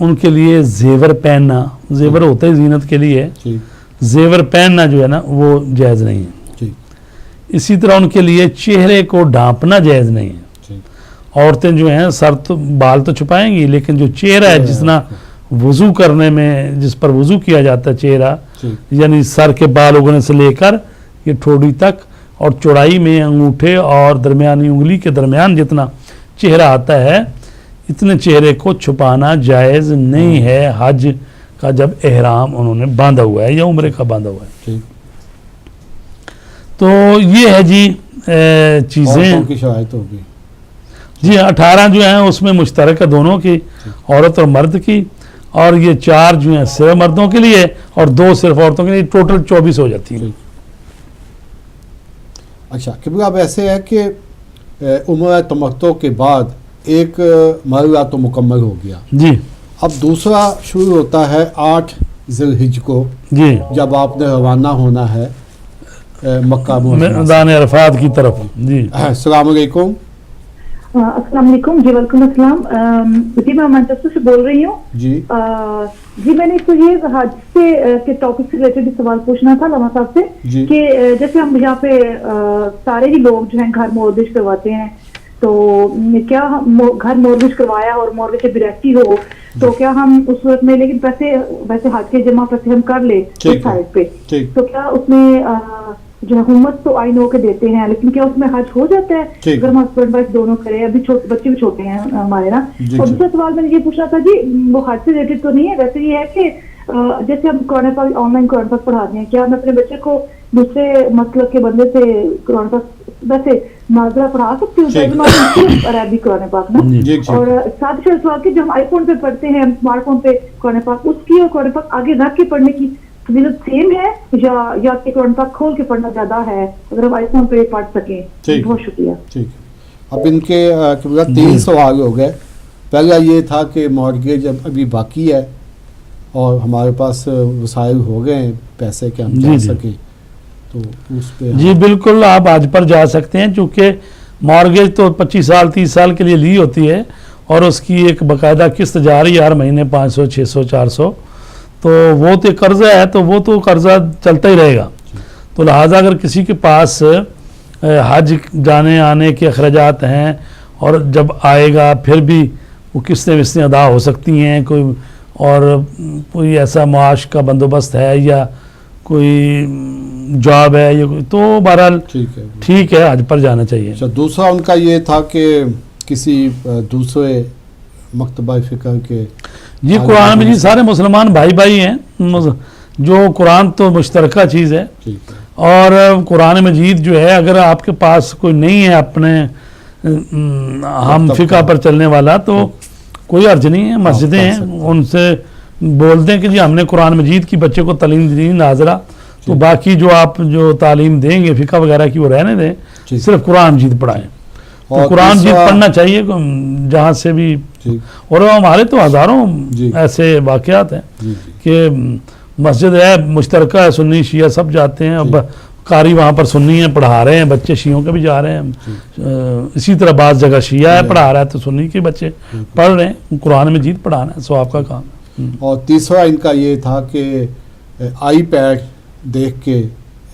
उनके लिए जेवर पहनना, जेवर होता है जीनत के लिए, ठीक। जेवर पहनना जो है ना वो जायज़ नहीं है। ठीक। इसी तरह उनके लिए चेहरे को ढांपना जायज़ नहीं है। ठीक। औरतें जो हैं सर तो बाल तो छुपाएंगी, लेकिन जो चेहरा है जितना वज़ू करने में जिस पर वज़ू किया जाता है चेहरा, ठीक। यानी सर के बाल उगने से लेकर ये ठोड़ी तक, और चौड़ाई में अंगूठे और दरमियानी उंगली के दरमियान जितना चेहरा आता है इतने चेहरे को छुपाना जायज़ नहीं है हज का जब एहराम उन्होंने बांधा हुआ है या उम्रे का बांधा हुआ है। ठीक। तो ये है जी औरतों चीज़ें की शराइत होगी। जी। 18 जो हैं उसमें मुश्तरक है दोनों की, औरत और मर्द की, और ये 4 जो हैं सिर्फ मर्दों के लिए और 2 सिर्फ औरतों के लिए, टोटल 24 हो जाती है। ठीक। अच्छा, क्योंकि अब ऐसे है कि उम्र तमत्तो के बाद एक मरला तो मुकम्मल हो गया, जी अब दूसरा शुरू होता है 8 ज़िलहिज को, जी, जब आपने रवाना होना है मक्का मुकर्रमा से। मैदान अरफात की तरफ। जी अस्सलाम वालेकुम। अस्सलाम वालेकुम। जी वालेकुम अस्सलाम। जी मैं मैनचेस्टर से बोल रही हूँ। जी। जी मैंने तो ये हज से के टॉपिक से रिलेटेड सवाल पूछना था लामा साहब से जी। कि जैसे हम यहाँ पे सारे ही लोग जो हैं घर मॉर्गेज करवाते हैं, तो क्या हम घर मॉर्गेज करवाया और मॉर्गेज से बिरैती हो तो क्या हम उस सूरत में, लेकिन वैसे हज के जमा पैसे हम कर ले उस साइड पे, ठीक। तो क्या उसमें जो हुकूमत तो आई नो के देते हैं, लेकिन क्या उसमें हज हो जाता है अगर हम हस्बैंड वाइफ दोनों करें? अभी बच्चे भी छोटे हैं हमारे ना। और दूसरा सवाल मैंने ये पूछना था जी, वो हज से रिलेटेड तो नहीं है, वैसे ये है कि जैसे हम कुरान पाक ऑनलाइन कुरान पाक पढ़ाते हैं, क्या हम अपने बच्चे को दूसरे मतलब के बंदे से कुरान पाक वैसे नाजरा पढ़ा सकते हो अरबी कुरान पाक ना? और साथ ही सवाल कि जो हम आईफोन पे पढ़ते हैं, स्मार्टफोन पे कुरान पाक, उसकी और कुरान पाक आगे रख के पढ़ने की फजीलत सेम है या कि कुरान पाक खोल के पढ़ना ज्यादा है अगर हम आईफोन पे पढ़ सकें? बहुत शुक्रिया। ठीक। अब इनके 3 सवाल हो गए। पहला ये था कि मॉर्गेज अभी बाकी है और हमारे पास वसाइल हो गए हैं पैसे के हम जा सकें, तो उस पे जी बिल्कुल आप आज पर जा सकते हैं, चूँकि मॉर्गेज तो 25 साल 30 साल के लिए ली होती है और उसकी एक बाकायदा किस्त जा रही है हर महीने 500 600 400, तो वो तो कर्जा है तो वो तो कर्जा चलता ही रहेगा। तो लिहाजा अगर किसी के पास हज जाने आने के अखराजात हैं और जब आएगा फिर भी वो किस्तें विस्तें अदा हो सकती हैं, कोई ऐसा मुआश का बंदोबस्त है या कोई जॉब है या तो बहरहाल ठीक है हज पर जाना चाहिए। अच्छा, दूसरा उनका ये था कि किसी दूसरे मकतबा फ़िक्र के जी कुरान में जी सारे मुसलमान भाई भाई हैं, जो कुरान तो मुश्तरका चीज़ है। ठीक है। और कुरान मजीद जो है अगर आपके पास कोई नहीं है अपने हम फिका पर चलने वाला तो कोई अर्ज नहीं है, मस्जिदें हैं, उनसे बोल दें कि जी हमने कुरान मजीद की बच्चे को तालीम दी नाजरा, तो बाकी जो आप जो तालीम देंगे फिका वगैरह की वो रहने दें, सिर्फ कुरान मजीद पढ़ाएं। तो कुरान मजीद पढ़ना चाहिए जहाँ से भी। और हमारे तो हज़ारों ऐसे वाक़यात हैं कि मस्जिद है मुश्तरका है, सुन्नी शिया सब जाते हैं, अब कारी वहाँ पर सुन्नी है पढ़ा रहे हैं, बच्चे शियों के भी जा रहे हैं। इसी तरह बाज़ जगह शिया है पढ़ा रहा है तो सुन्नी के बच्चे पढ़ रहे हैं। कुरान मजीद पढ़ाना है सवाब का काम है। और तीसरा इनका ये था कि आईपैड देख के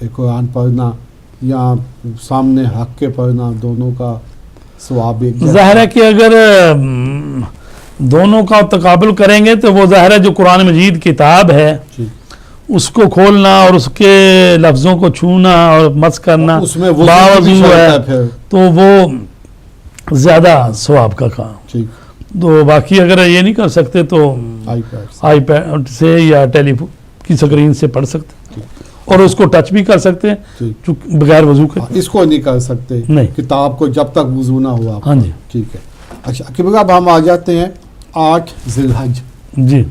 कुरान पढ़ना या सामने हक के पढ़ना, दोनों का सवाब एक ज़ाहिर है कि अगर दोनों का तकाबुल करेंगे तो वो ज़ाहिर है जो कुरान मजीद किताब है उसको खोलना और उसके लफ्ज़ों को छूना और मस करना बावजूद है तो वो ज़्यादा सवाब का काम। तो बाकी अगर ये नहीं कर सकते तो आईपैड से या टेलीफोन की स्क्रीन से पढ़ सकते और उसको टच भी कर सकते हैं बगैर वजू के। इसको नहीं कर सकते नहीं, किताब को जब तक वजू ना हुआ। हाँ जी ठीक है। अच्छा कि अब हम आ जाते हैं 8 ज़िलहज जी।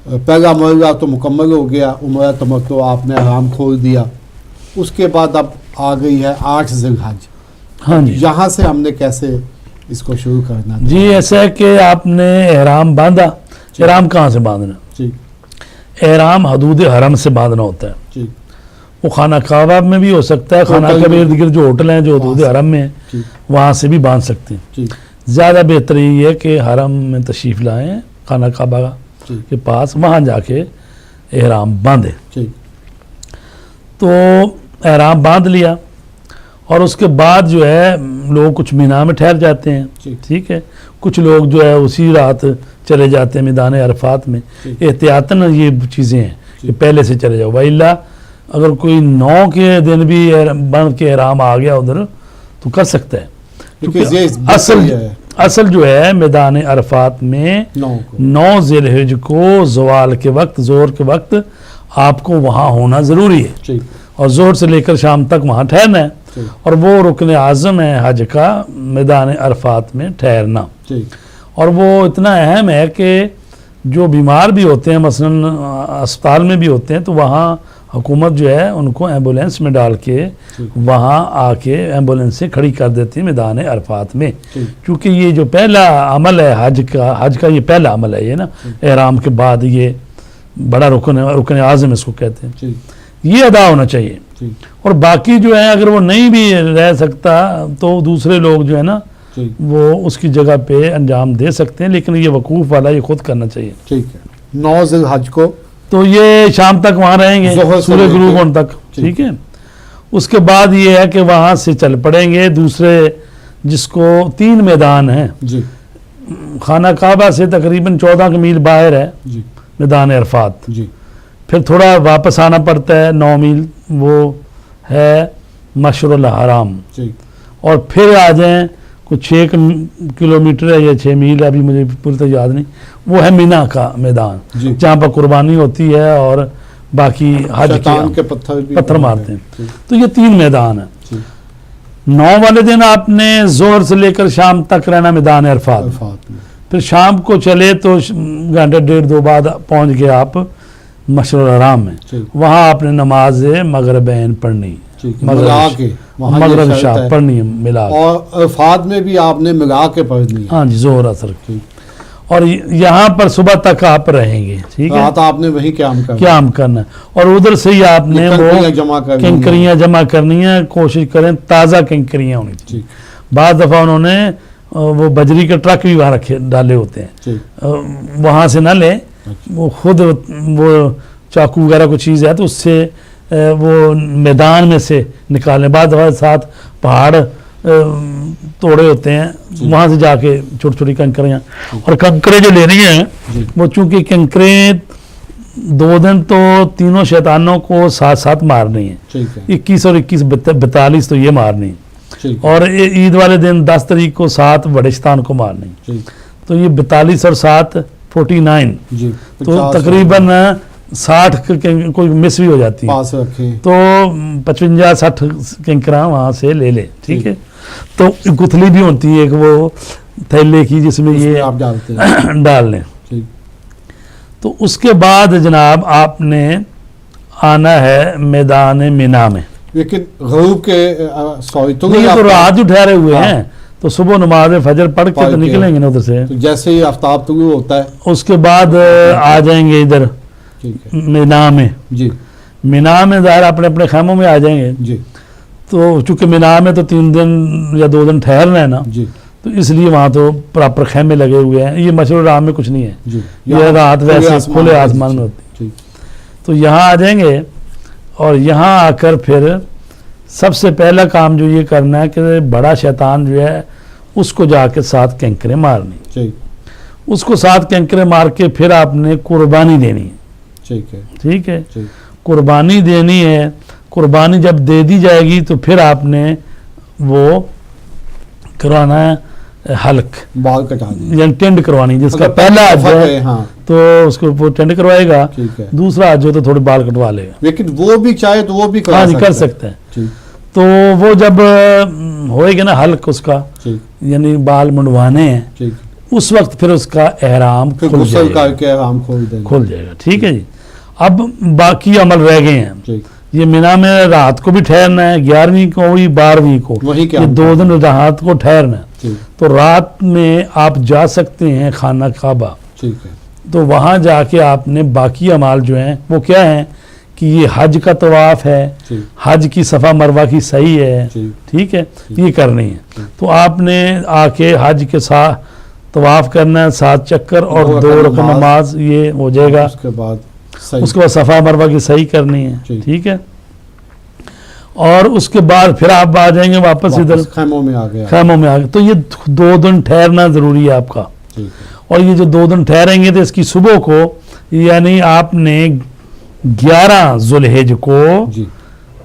पहला मरला तो मुकम्मल हो गया, उम्र तमत्तो आपने आराम खोल दिया, उसके बाद अब आ गई है 8 ज़िलहज। हाँ जी। यहाँ से हमने कैसे इसको शुरू करना जी? ऐसा है कि आपने एहराम बांधा। एहराम कहाँ से बांधना? जी। एहराम हदूद हरम से बांधना होता है। जी। वो खाना काबा में भी हो सकता है, खाना के इर्द गिर्द जो होटल हैं जो हदूद हरम में हैं वहाँ से भी बांध सकते हैं। ज़्यादा बेहतर ये है कि हरम में तशरीफ़ लाएँ, खाना काबा के पास, वहाँ जाके एहराम बांधे। तो एहराम बांध लिया और उसके बाद जो है लोग कुछ मीना में ठहर जाते हैं। ठीक है। कुछ लोग जो है उसी रात चले जाते हैं मैदान अरफात में। एहतियातन ये चीज़ें हैं कि पहले से चले जाओ, वइल्ला अगर कोई 9 के दिन भी बन के एहराम आ गया उधर तो कर सकता है, क्योंकि असल जो है मैदान अरफात में 9 ज़िलहिज को ज़वाल के वक्त, ज़ोहर के वक्त आपको वहाँ होना ज़रूरी है और ज़ोहर से लेकर शाम तक वहाँ ठहरना है। और वो रुकन आज़म है हज का, मैदान अरफात में ठहरना। और वो इतना अहम है कि जो बीमार भी होते हैं मसलन अस्पताल में भी होते हैं तो वहाँ हुकूमत जो है उनको एम्बुलेंस में डाल के वहाँ आके एम्बुलेंस से खड़ी कर देती है मैदान अरफात में। क्योंकि ये जो पहला अमल है हज का ये पहला अमल है, ये ना एहराम के बाद ये बड़ा रुकन आज़म इसको कहते हैं, ये अदा होना चाहिए। और बाकी जो है अगर वो नहीं भी रह सकता तो दूसरे लोग जो है ना वो उसकी जगह पे अंजाम दे सकते हैं, लेकिन ये वकूफ़ वाला ये खुद करना चाहिए। ठीक है। 9 ज़िलहज को तो ये शाम तक वहाँ रहेंगे, सूर्य गुरूब होने तक। ठीक है। उसके बाद ये है कि वहाँ से चल पड़ेंगे दूसरे, जिसको 3 मैदान हैं जी। खाना काबा से तकरीबन 14 मील बाहर है जी मैदान अरफात जी। फिर थोड़ा वापस आना पड़ता है 9 मील, वो है मशरुल हराम। और फिर आ जाएं कुछ 6 किलोमीटर है या 6 मील है, अभी मुझे पूरी तरह याद नहीं, वो है मीना का मैदान जहाँ पर कुर्बानी होती है और बाकी हज के पत्थर मारते हैं। तो ये 3 मैदान है। 9 वाले दिन आपने जोहर से लेकर शाम तक रहना मैदान अरफात। फिर शाम को चले तो घंटे 1.5-2 बाद पहुँच गए आप मशरुल हराम में। वहाँ आपने नमाज मगरिबैन पढ़नी, मगरिब शाह पढ़नी है मिला, और अरफात में भी आपने मिला के पढ़नी है। हाँ जी, जोहर असर की। और यहाँ पर सुबह तक आप रहेंगे। ठीक है। रात आपने वही क्याम करना है और उधर से ही आपने वो कंकरियाँ जमा करनी है। कोशिश करें ताज़ा कंकरियाँ होनी चाहिए। बाद दफ़ा उन्होंने वो बजरी के ट्रक भी वहाँ डाले होते हैं, वहाँ से ना लें, वो खुद वो चाकू वगैरह कोई चीज़ है तो उससे वो मैदान में से निकालने। बाद साथ पहाड़ तोड़े होते हैं, वहाँ से जाके छोटी छोटी कंकरियाँ, और कंकरे जो लेनी है वो चूँकि कंकरे 2 दिन तो तीनों शैतानों को साथ साथ मारनी है। 21 और 21 42 तो ये मारनी है, और ईद वाले दिन 10 तारीख को 7 बड़े शैतान को मारनी। तो ये 42 और 7 49, जी तो 50 तकरीबन 60 कोई मिस भी हो जाती है, पास रखें। तो 55-60 कैंकरा वहाँ से ले ले, ठीक है। तो गुथली भी होती है एक वो थैले की जिसमें ये उसमें आप डालते हैं। डाल लें। ठीक। तो उसके बाद जनाब आपने आना है मैदान मिना में। लेकिन गरूब के सॉरी तो ये तो रात ही ठहरे हुए हाँ। हैं, तो सुबह नमाज फजर पढ़ के तो निकलेंगे ना उधर से। तो जैसे ही आफ्ताब तुलू होता है उसके बाद आ जाएंगे इधर ठीक है मिना में। जी मिना में ज़ाहिर अपने अपने खैमों में आ जाएंगे। जी तो चूंकि मिना में तो 3 दिन या 2 दिन ठहरना है ना, जी तो इसलिए वहाँ तो प्रॉपर खैमे लगे हुए हैं। ये मशहूर राम में कुछ नहीं है, जी ये रात वैसे खुले आसमान में होती है। ठीक। तो यहाँ आ जाएंगे और यहाँ आकर फिर सबसे पहला काम जो ये करना है कि बड़ा शैतान जो है उसको जाके 7 कैंकरे मारनी, ठीक उसको 7 कैंकरे मार के फिर आपने कुर्बानी देनी है, ठीक है ठीक है। ठीक कुर्बानी देनी है, कुर्बानी जब दे दी जाएगी तो फिर आपने वो करवाना है हल्क, बाल कटा दिए। यानी टेंड करवानी, जिसका अगर पहला हाथ जो है हाँ तो उसको वो टेंड करवाएगा, ठीक है। दूसरा हाथ जो तो थोड़े बाल कटवा लेगा। लेकिन वो भी चाहे तो वो भी हाँ जी कर है। सकते हैं। ठीक तो वो जब होएगा ना हल्क उसका, ठीक यानी बाल मुंडवाने हैं, ठीक उस वक्त फिर उसका एहराम फिर खुल गुस्ल जाएगा, करके आराम खोल देंगे। खुल जाएगा, ठीक है जी। अब बाकी अमल रह गए हैं। ठीक ये मिना में रात को भी ठहरना है, 11वीं को हुई 12वीं को, वही क्या ये 2 दिन रात को ठहरना है। ठीक तो रात में आप जा सकते हैं खाना काबा, ठीक है तो वहाँ जाके आपने बाकी अमाल जो हैं वो क्या हैं कि ये हज का तवाफ़ है, ठीक हज की सफ़ा मरवा की सही है, ठीक ठीक है, ये करनी है। तो आपने आके हज के साथ तवाफ़ करना है 7 चक्कर और 2 रकात नमाज, ये हो जाएगा। उसके बाद सही उसके बाद सफ़ा मरवा की सही करनी है, ठीक। ठीक है। और उसके बाद फिर आप आ जाएंगे वापस इधर खैमों में आ गया। खैमों में आ गए। तो ये 2 दिन ठहरना ज़रूरी है आपका। ठीक है और ये जो 2 दिन ठहरेंगे तो इसकी सुबह को यानी आपने 11 ज़ुल्हिज को जी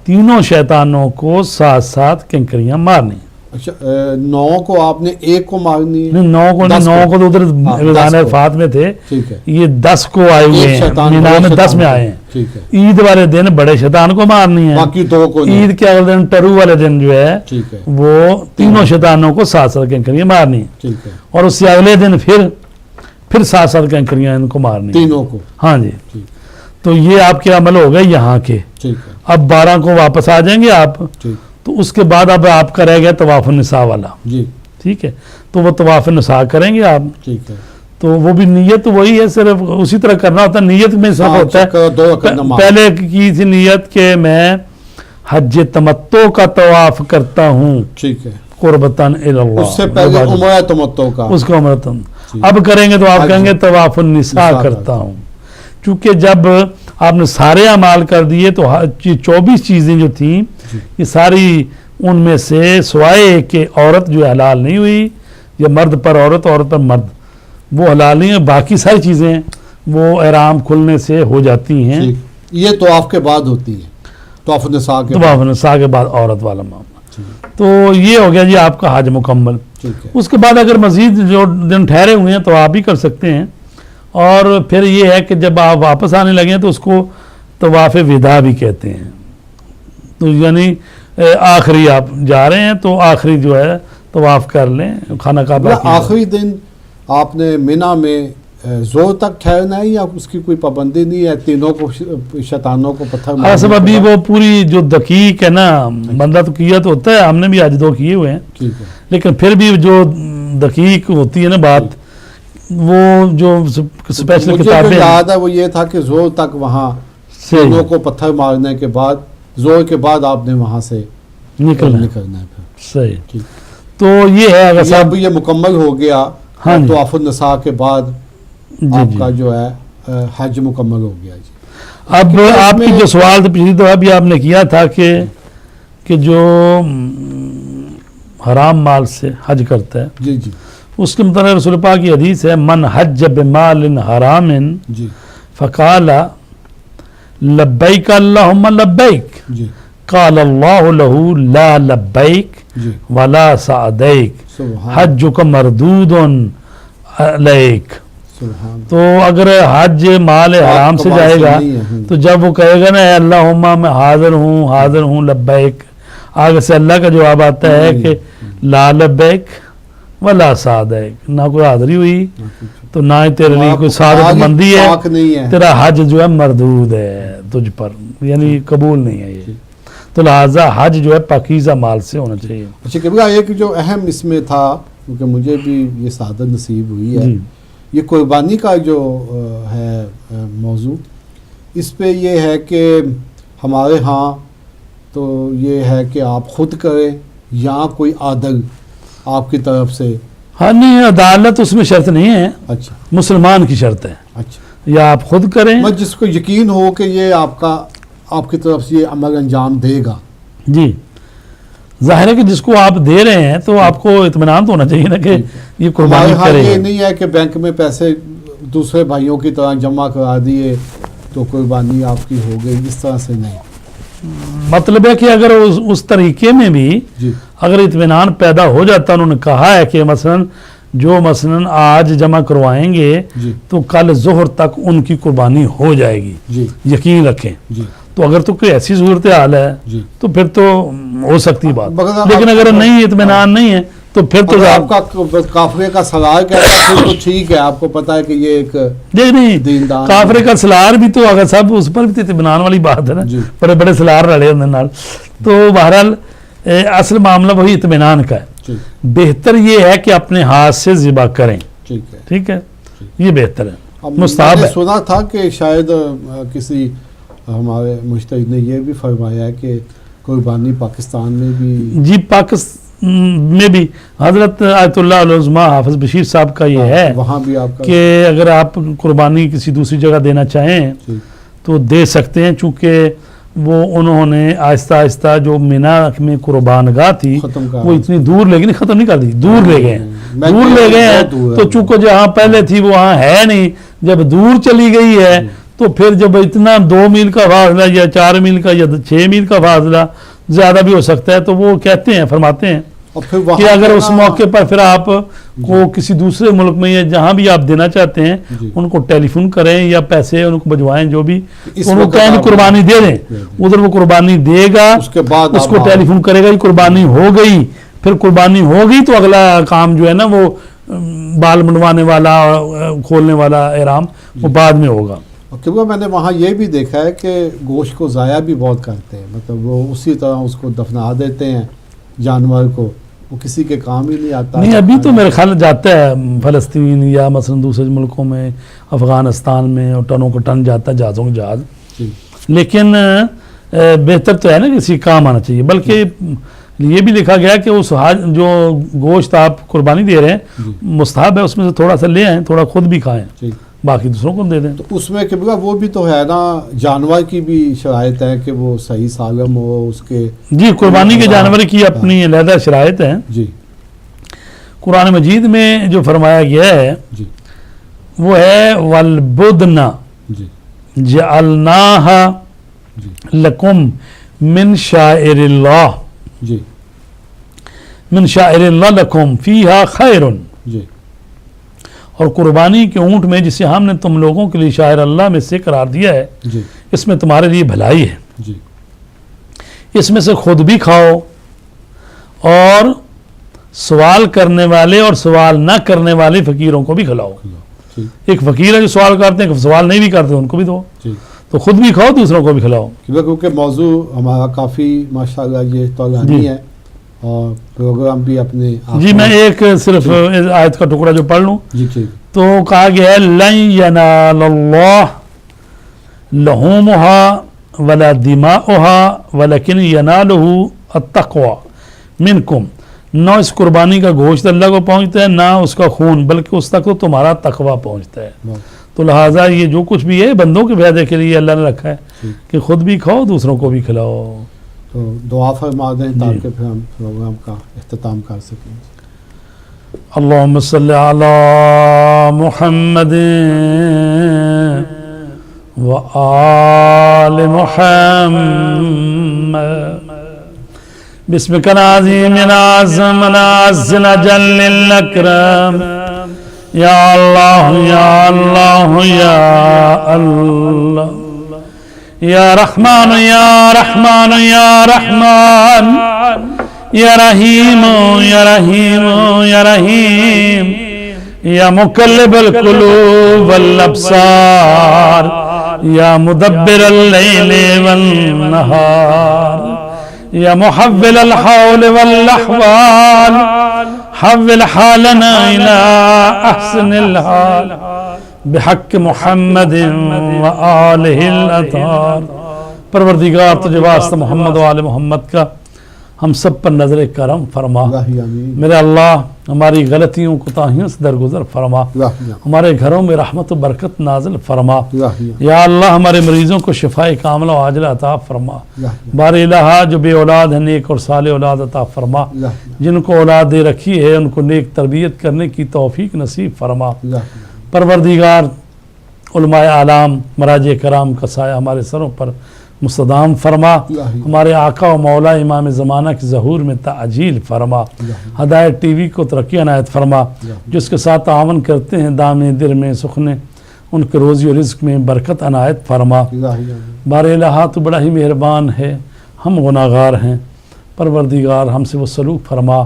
तीनों शैतानों को 7-7 किंकरियां मारनी। अच्छा 9 को आपने 1 को मारनी है। नहीं 9 को नहीं, 10 9 को तो उधर हाँ, मैदान 10 को। फात में थे, ठीक है ये 10 को आए हुए एक हैं, शैतान मीना बड़े में 10 शैतान में को। आए हैं। ठीक है ईद वाले दिन बड़े शैतान को मारनी है, बाकी 2 को नहीं। ईद के अगले दिन टरू वाले दिन जो है ठीक है वो तीनों शैतानों को 7-7 किंकरियां मारनी है। ठीक है और उससे अगले दिन फिर 7-7 किंकरियां इनको मारनी है। तीनों को। हाँ जी। ठीक तो ये आपके अमल हो गए यहाँ के। ठीक है अब 12 को वापस आ जाएंगे आप, ठीक तो उसके बाद अब आपका रह गया तवाफ़ निसा वाला, जी ठीक है। तो वो तवाफ़ निसा करेंगे आप, ठीक है। तो वो भी नीयत वही है, सिर्फ उसी तरह करना होता है। नीयत में सिर्फ हाँ, होता है चक्कर 2 रकात नमाज। पहले की थी नीयत के मैं हज तमत्तो का तवाफ़ करता हूँ ठीक है कुर्बतन इल्लल्लाह, उससे पहले उम्र तमत्तो का। उसको उम्रतन। जी। अब करेंगे तो आप हज। कहेंगे तवाफ़ निसा निसा करता हूँ। चूंकि जब आपने सारे अमाल कर दिए तो 24 चीज़ें जो थी ये सारी उनमें से सिवाय एक के औरत जो हलाल नहीं हुई, या मर्द पर औरत, औरत पर मर्द, वो हलाल नहीं है। बाकी सारी चीज़ें वो एहराम खुलने से हो जाती हैं। ठीक ये तो आपके बाद होती है, तो आप निसा के बाद। तवाफ़ निसा के बाद औरत वाला मामला। तो ये हो गया जी आपका हज मुकम्मल। ठीक है उसके बाद अगर मज़ीद जो दिन ठहरे हुए हैं तो आप भी कर सकते हैं। और फिर ये है कि जब आप वापस आने लगे तो उसको तवाफ़ विदा भी कहते हैं। तो यानी आखिरी आप जा रहे हैं तो आखिरी जो है तवाफ़ कर लें, खाना काबा की। आखिरी दिन आपने मिना में जोर तक ठहरना है या उसकी कोई पाबंदी नहीं है? तीनों को शैतानों को पत्थर मारने सब के अभी बाद? वो पूरी जो दकीक है ना, बंदा तो किया तो होता है, हमने भी आज 2 किए हुए हैं, ठीक है लेकिन फिर भी जो दकीक होती है ना बात, वो जो स्पेशल मुझे किताबें जो हैं, याद है वो ये था कि जोर तक वहाँ से तीनों को पत्थर मारने के बाद, जोर के बाद आपने वहाँ से निकलना है। निकलना है फिर। सही। ठीक। तो ये है अगर ये साहब। अब ये मुकम्मल हो गया। हाँ जी। तो आफुल नसा के बाद जी आपका जी। जो है हज मुकम्मल हो गया जी। अब इसमें- आपकी जो सवाल तो पिछली दफा भी आपने किया था कि जो हराम माल से हज करता है, जी जी उसके मतलब रसूल पाक की हदीस है, मन हज बिमालिन हरामिन जी फ़क़ाला लब्बैक अल्लाहुम्मा लब्बैक जी क़ाल अल्लाहु लहू ला लब्बैक जी वला सअदैक सुभान हज्जुक मरदूदुन अलैक। सुभान तो अगर हज माल हराम से कमाल से जाएगा नहीं है। तो जब वो कहेगा ना अल्लाहुम्मा मैं हाजिर हूँ लब्बैक, आगे से अल्लाह का जवाब आता है कि ला लब्बैक वला सादैक, ना कोई हाजिरी हुई तो ना ही तेरे लिए कोई सादत मंदी पाक नहीं है, है। तेरा हज जो है मरदूद है तुझ पर, यानी कबूल नहीं है ये। तो लिहाजा हज जो है पाकीज़ा माल से होना चाहिए। अच्छा कभी एक जो अहम इसमें था, क्योंकि मुझे भी ये सादत नसीब हुई है, जी ये कुर्बानी का जो है मौजू, इस पे ये है कि हमारे यहाँ तो ये है कि आप खुद करें या कोई आदल आपकी तरफ से। हाँ नहीं, अदालत उसमें शर्त नहीं है, अच्छा मुसलमान की शर्त है, अच्छा, या आप खुद करें। बस जिसको यकीन हो कि ये आपकी तरफ से ये अमल अंजाम देगा। जी जाहिर है कि जिसको आप दे रहे हैं तो आपको इत्मीनान तो होना चाहिए ना कि ये कुर्बानी हमारे यहाँ ये करेगा। नहीं है कि बैंक में पैसे दूसरे भाइयों की तरह जमा करा दिए तो कुर्बानी आपकी हो गई, इस तरह से नहीं। मतलब है कि अगर उस तरीके में भी जी अगर इत्मीनान पैदा हो जाता, उन्होंने कहा है कि मसलन आज जमा करवाएंगे जी तो कल जोहर तक उनकी कुर्बानी हो जाएगी, जी यकीन रखें। जी तो अगर तो कोई ऐसी सूरत हाल है जी, तो फिर तो हो सकती बात, मगर लेकिन आप- अगर नहीं इत्मीनान नहीं है तो फिर तो अगर आप- आपका काफिले का सलाह कहता है फिर तो ठीक है, आपको पता है कि ये एक नहीं दीनदार काफरे का सलार भी तो अगर सब उस पर भी तो इत्मीनान वाली बात है ना, जी। बड़े बड़े सलार रले उन्हें नाल। तो बहरहाल असल मामला वही इत्मीनान का है। ठीक बेहतर ये है कि अपने हाथ से ज़िबा करें, ठीक है। ठीक है, ये बेहतर है, अब मुस्ताहब मैंने है। सुना था कि शायद किसी हमारे मुज्तहिद ने ये भी फरमाया है कि कुर्बानी पाकिस्तान में भी जी पाकिस्तान में भी हजरत आयतुल्लाह उल-उज़्मा हाफिज बशीर साहब का ये है वहाँ भी आपका कि अगर आप कुर्बानी किसी दूसरी जगह देना चाहें ठीक, तो दे सकते हैं, चूँकि वो उन्होंने आहिस्ता आहिस्ता जो मिना में कुर्बानगाह थी खत्म कर वो इतनी दूर ले गई, नहीं खत्म नहीं कर दी, दूर ले गए मैं दूर ले गए बहुत दूर हैं। है। तो चूँकि जहाँ पहले थी वो वहाँ है नहीं, जब दूर चली गई है तो फिर जब इतना 2 मील का फासला या 4 मील का या 6 मील का फासला ज़्यादा भी हो सकता है, तो वो कहते हैं फरमाते हैं और फिर वहाँ कि अगर उस ना- मौके पर फिर आप को किसी दूसरे मुल्क में या जहाँ भी आप देना चाहते हैं जी। उनको टेलीफोन करें या पैसे उनको भिजवाएं, जो भी इस उनको वक्त कहें कि आप- कुर्बानी दे दें, उधर वो कुर्बानी देगा, उसके बाद उसको आप- टेलीफोन करेगा कि कुर्बानी हो गई, फिर कुर्बानी हो गई तो अगला काम जो है ना वो बाल मुंडवाने वाला खोलने वाला एहराम वो बाद में होगा। और क्योंकि मैंने वहाँ ये भी देखा है कि गोश्त को ज़ाया भी बहुत करते हैं, मतलब वो उसी तरह उसको दफना देते हैं जानवर को, वो किसी के काम ही नहीं आता। नहीं अभी तो मेरे ख्याल जाता है फ़लस्तीन या मसलन दूसरे मुल्कों में, अफ़गानिस्तान में और टनों का टन जाता है, जहाज़ों का जहाज़, जी लेकिन बेहतर तो है ना किसी काम आना चाहिए। बल्कि ये भी लिखा गया कि उस जो गोश्त आप कुर्बानी दे रहे हैं मुस्ताहब है, उसमें से थोड़ा सा ले आएँ, थोड़ा खुद भी खाएं, ठीक। बाकी दूसरों को दे दें। तो उसमें कि वो भी तो है ना, जानवर की भी शराइत है कि वो सही सालम हो उसके। जी कुर्बानी के जानवर की अपनी अलहदा शराइत है। जी कुरान मजीद में जो फरमाया गया है जी वो है वलबुदना जी जअलनाहा जी लकुम मिन शाइरिल्लाह जी मिन शाइरिल्लाह लकुम फीहा खैरुन। जी और कुर्बानी के ऊँट में जिसे हमने तुम लोगों के लिए शायर अल्लाह में से करार दिया है, जी इसमें तुम्हारे लिए भलाई है, जी इसमें से खुद भी खाओ और सवाल करने वाले और सवाल ना करने वाले फ़कीरों को भी खिलाओ। ठीक एक फ़कीर है जो सवाल करते हैं, सवाल नहीं भी करते उनको भी दो, ठीक। तो खुद भी खाओ दूसरों को भी खिलाओ। क्योंकि मौजू हमारा काफ़ी माशाल्लाह ये तौलानी जी। है और प्रोग्राम भी अपने जी मैं एक सिर्फ इस आयत का टुकड़ा जो पढ़ लूँ जी ठीक तो कहा गया है लन यनालल्लाह लहूमुहा वला दिमाउहा वलकिन यनालुहु अत्तक़वा मिनकुम। ना इस कुर्बानी का गोश्त अल्लाह को पहुँचता है ना उसका खून, बल्कि उस तक तो तुम्हारा तकवा पहुँचता है। बहुत तो लिहाजा ये जो कुछ भी है बंदों के फायदे के लिए अल्लाह ने रखा है कि खुद भी खाओ दूसरों को भी खिलाओ। तो दुआ फरमा दें ताकि फिर हम प्रोग्राम का इख्तिताम कर सकें। अल्लाहुम्मा सल्लि अला मुहम्मद व आले मुहम्मद बिस्मिका अज़ीम अज़म अज़ल जल्ल अकरम या अल्लाह या अल्लाह या अल्लाह, या रहमान या रहमान या रहमान, या रहीम या रहीम या रहीम, या मुकल्लिबुल कुलूब वल अब्सार, या मुदब्बिरल लैली वन नहार, या मुहव्विलल हौल वल अहवाल, हव्विल हालना इला अहसनिल हाल, बिहक़्क़ि मुहम्मदिन व आलिहिल अतार। परवरदिगार तुझे वास्ता मोहम्मद व आले मोहम्मद का हम सब पर नजर करम फरमा। मेरे अल्लाह हमारी गलतियों कोताहियों से दरगुजर फरमा, हमारे घरों में रहमत व बरकत नाजिल फरमा। या अल्लाह हमारे मरीजों को शिफाए कामिला व आजिला अता फरमा। बारे इलाहा जो बे औलाद है नेक और साले औलाद अता फरमा, जिनको औलाद दे रखी है उनको नेक तरबियत करने की तौफीक नसीब फरमा। परवरदिगार उलमाए आलाम मराजे कराम का साया हमारे सरों पर मुस्तदाम फरमा। हमारे आका व मौला इमाम ज़माना की ज़हूर में ताजील फरमा। हदायत टीवी को तरक्की अनायत फरमा, जिसके साथ तावन करते हैं दामे दिर में सुखने, उनके रोज़ी और रिज़्क़ में बरकत अनायत फरमा। बारे इलाहा तो बड़ा ही मेहरबान है, हम गुनाहगार हैं। परवरदिगार हमसे वो सलूक फरमा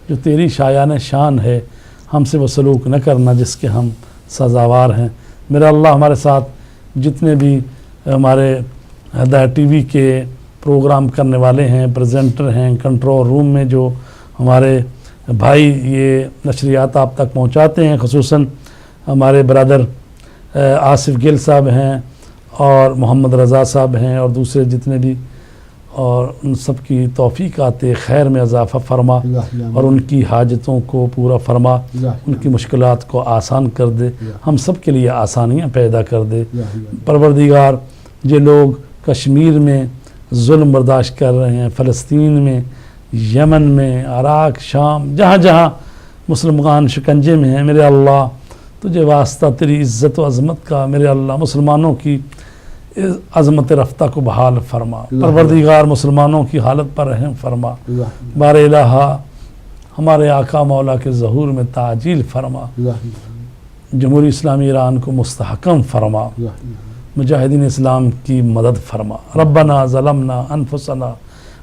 जो तेरी शायान शान है, हमसे वो सलूक न करना जिसके हम सज़ावार हैं। मेरा अल्लाह हमारे साथ जितने भी हमारे हदायत टीवी के प्रोग्राम करने वाले हैं, प्रेजेंटर हैं, कंट्रोल रूम में जो हमारे भाई ये नशरियात आप तक पहुंचाते हैं, ख़ुसूसन हमारे ब्रदर आसिफ गिल साहब हैं और मोहम्मद रज़ा साहब हैं और दूसरे जितने भी, और उन सब की तौफीक आते खैर में इजाफ़ा फरमा और उनकी हाजतों को पूरा फरमा, उनकी मुश्किलात को आसान कर दे, हम सब के लिए आसानियाँ पैदा कर दे। परवरदिगार ये लोग कश्मीर में जुल्म बर्दाश्त कर रहे हैं, फ़लस्तीन में, यमन में, इराक, शाम, जहाँ जहाँ मुसलमान शिकंजे में हैं, मेरे अल्लाह तुझे वास्ता तेरी इज़्ज़त व अज़मत का मेरे अल्लाह मुसलमानों की अज़मत रफ्ता को बहाल फरमा। परवरदिगार मुसलमानों की हालत पर रहम फरमा। बारे इलाहा हमारे आका मौला के ज़हूर में ताजील फरमा। जमहूरी इस्लामी ईरान को मुस्तहकम फरमा। मुजाहिदीन इस्लाम की मदद फरमा। रब्बना ज़लमना अनफुसना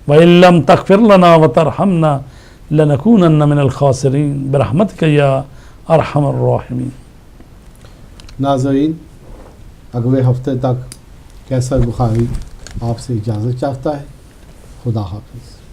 व इल्लम तग़फ़िर लना व तरहमना लनकूनन्न मिनल ख़ासिरीन बिरहमतिक या अरहमर राहिमीन। नाज़रीन, अगले हफ्ते तक कैसर बुखारी आपसे इजाज़त चाहता है। खुदा हाफ़िज़।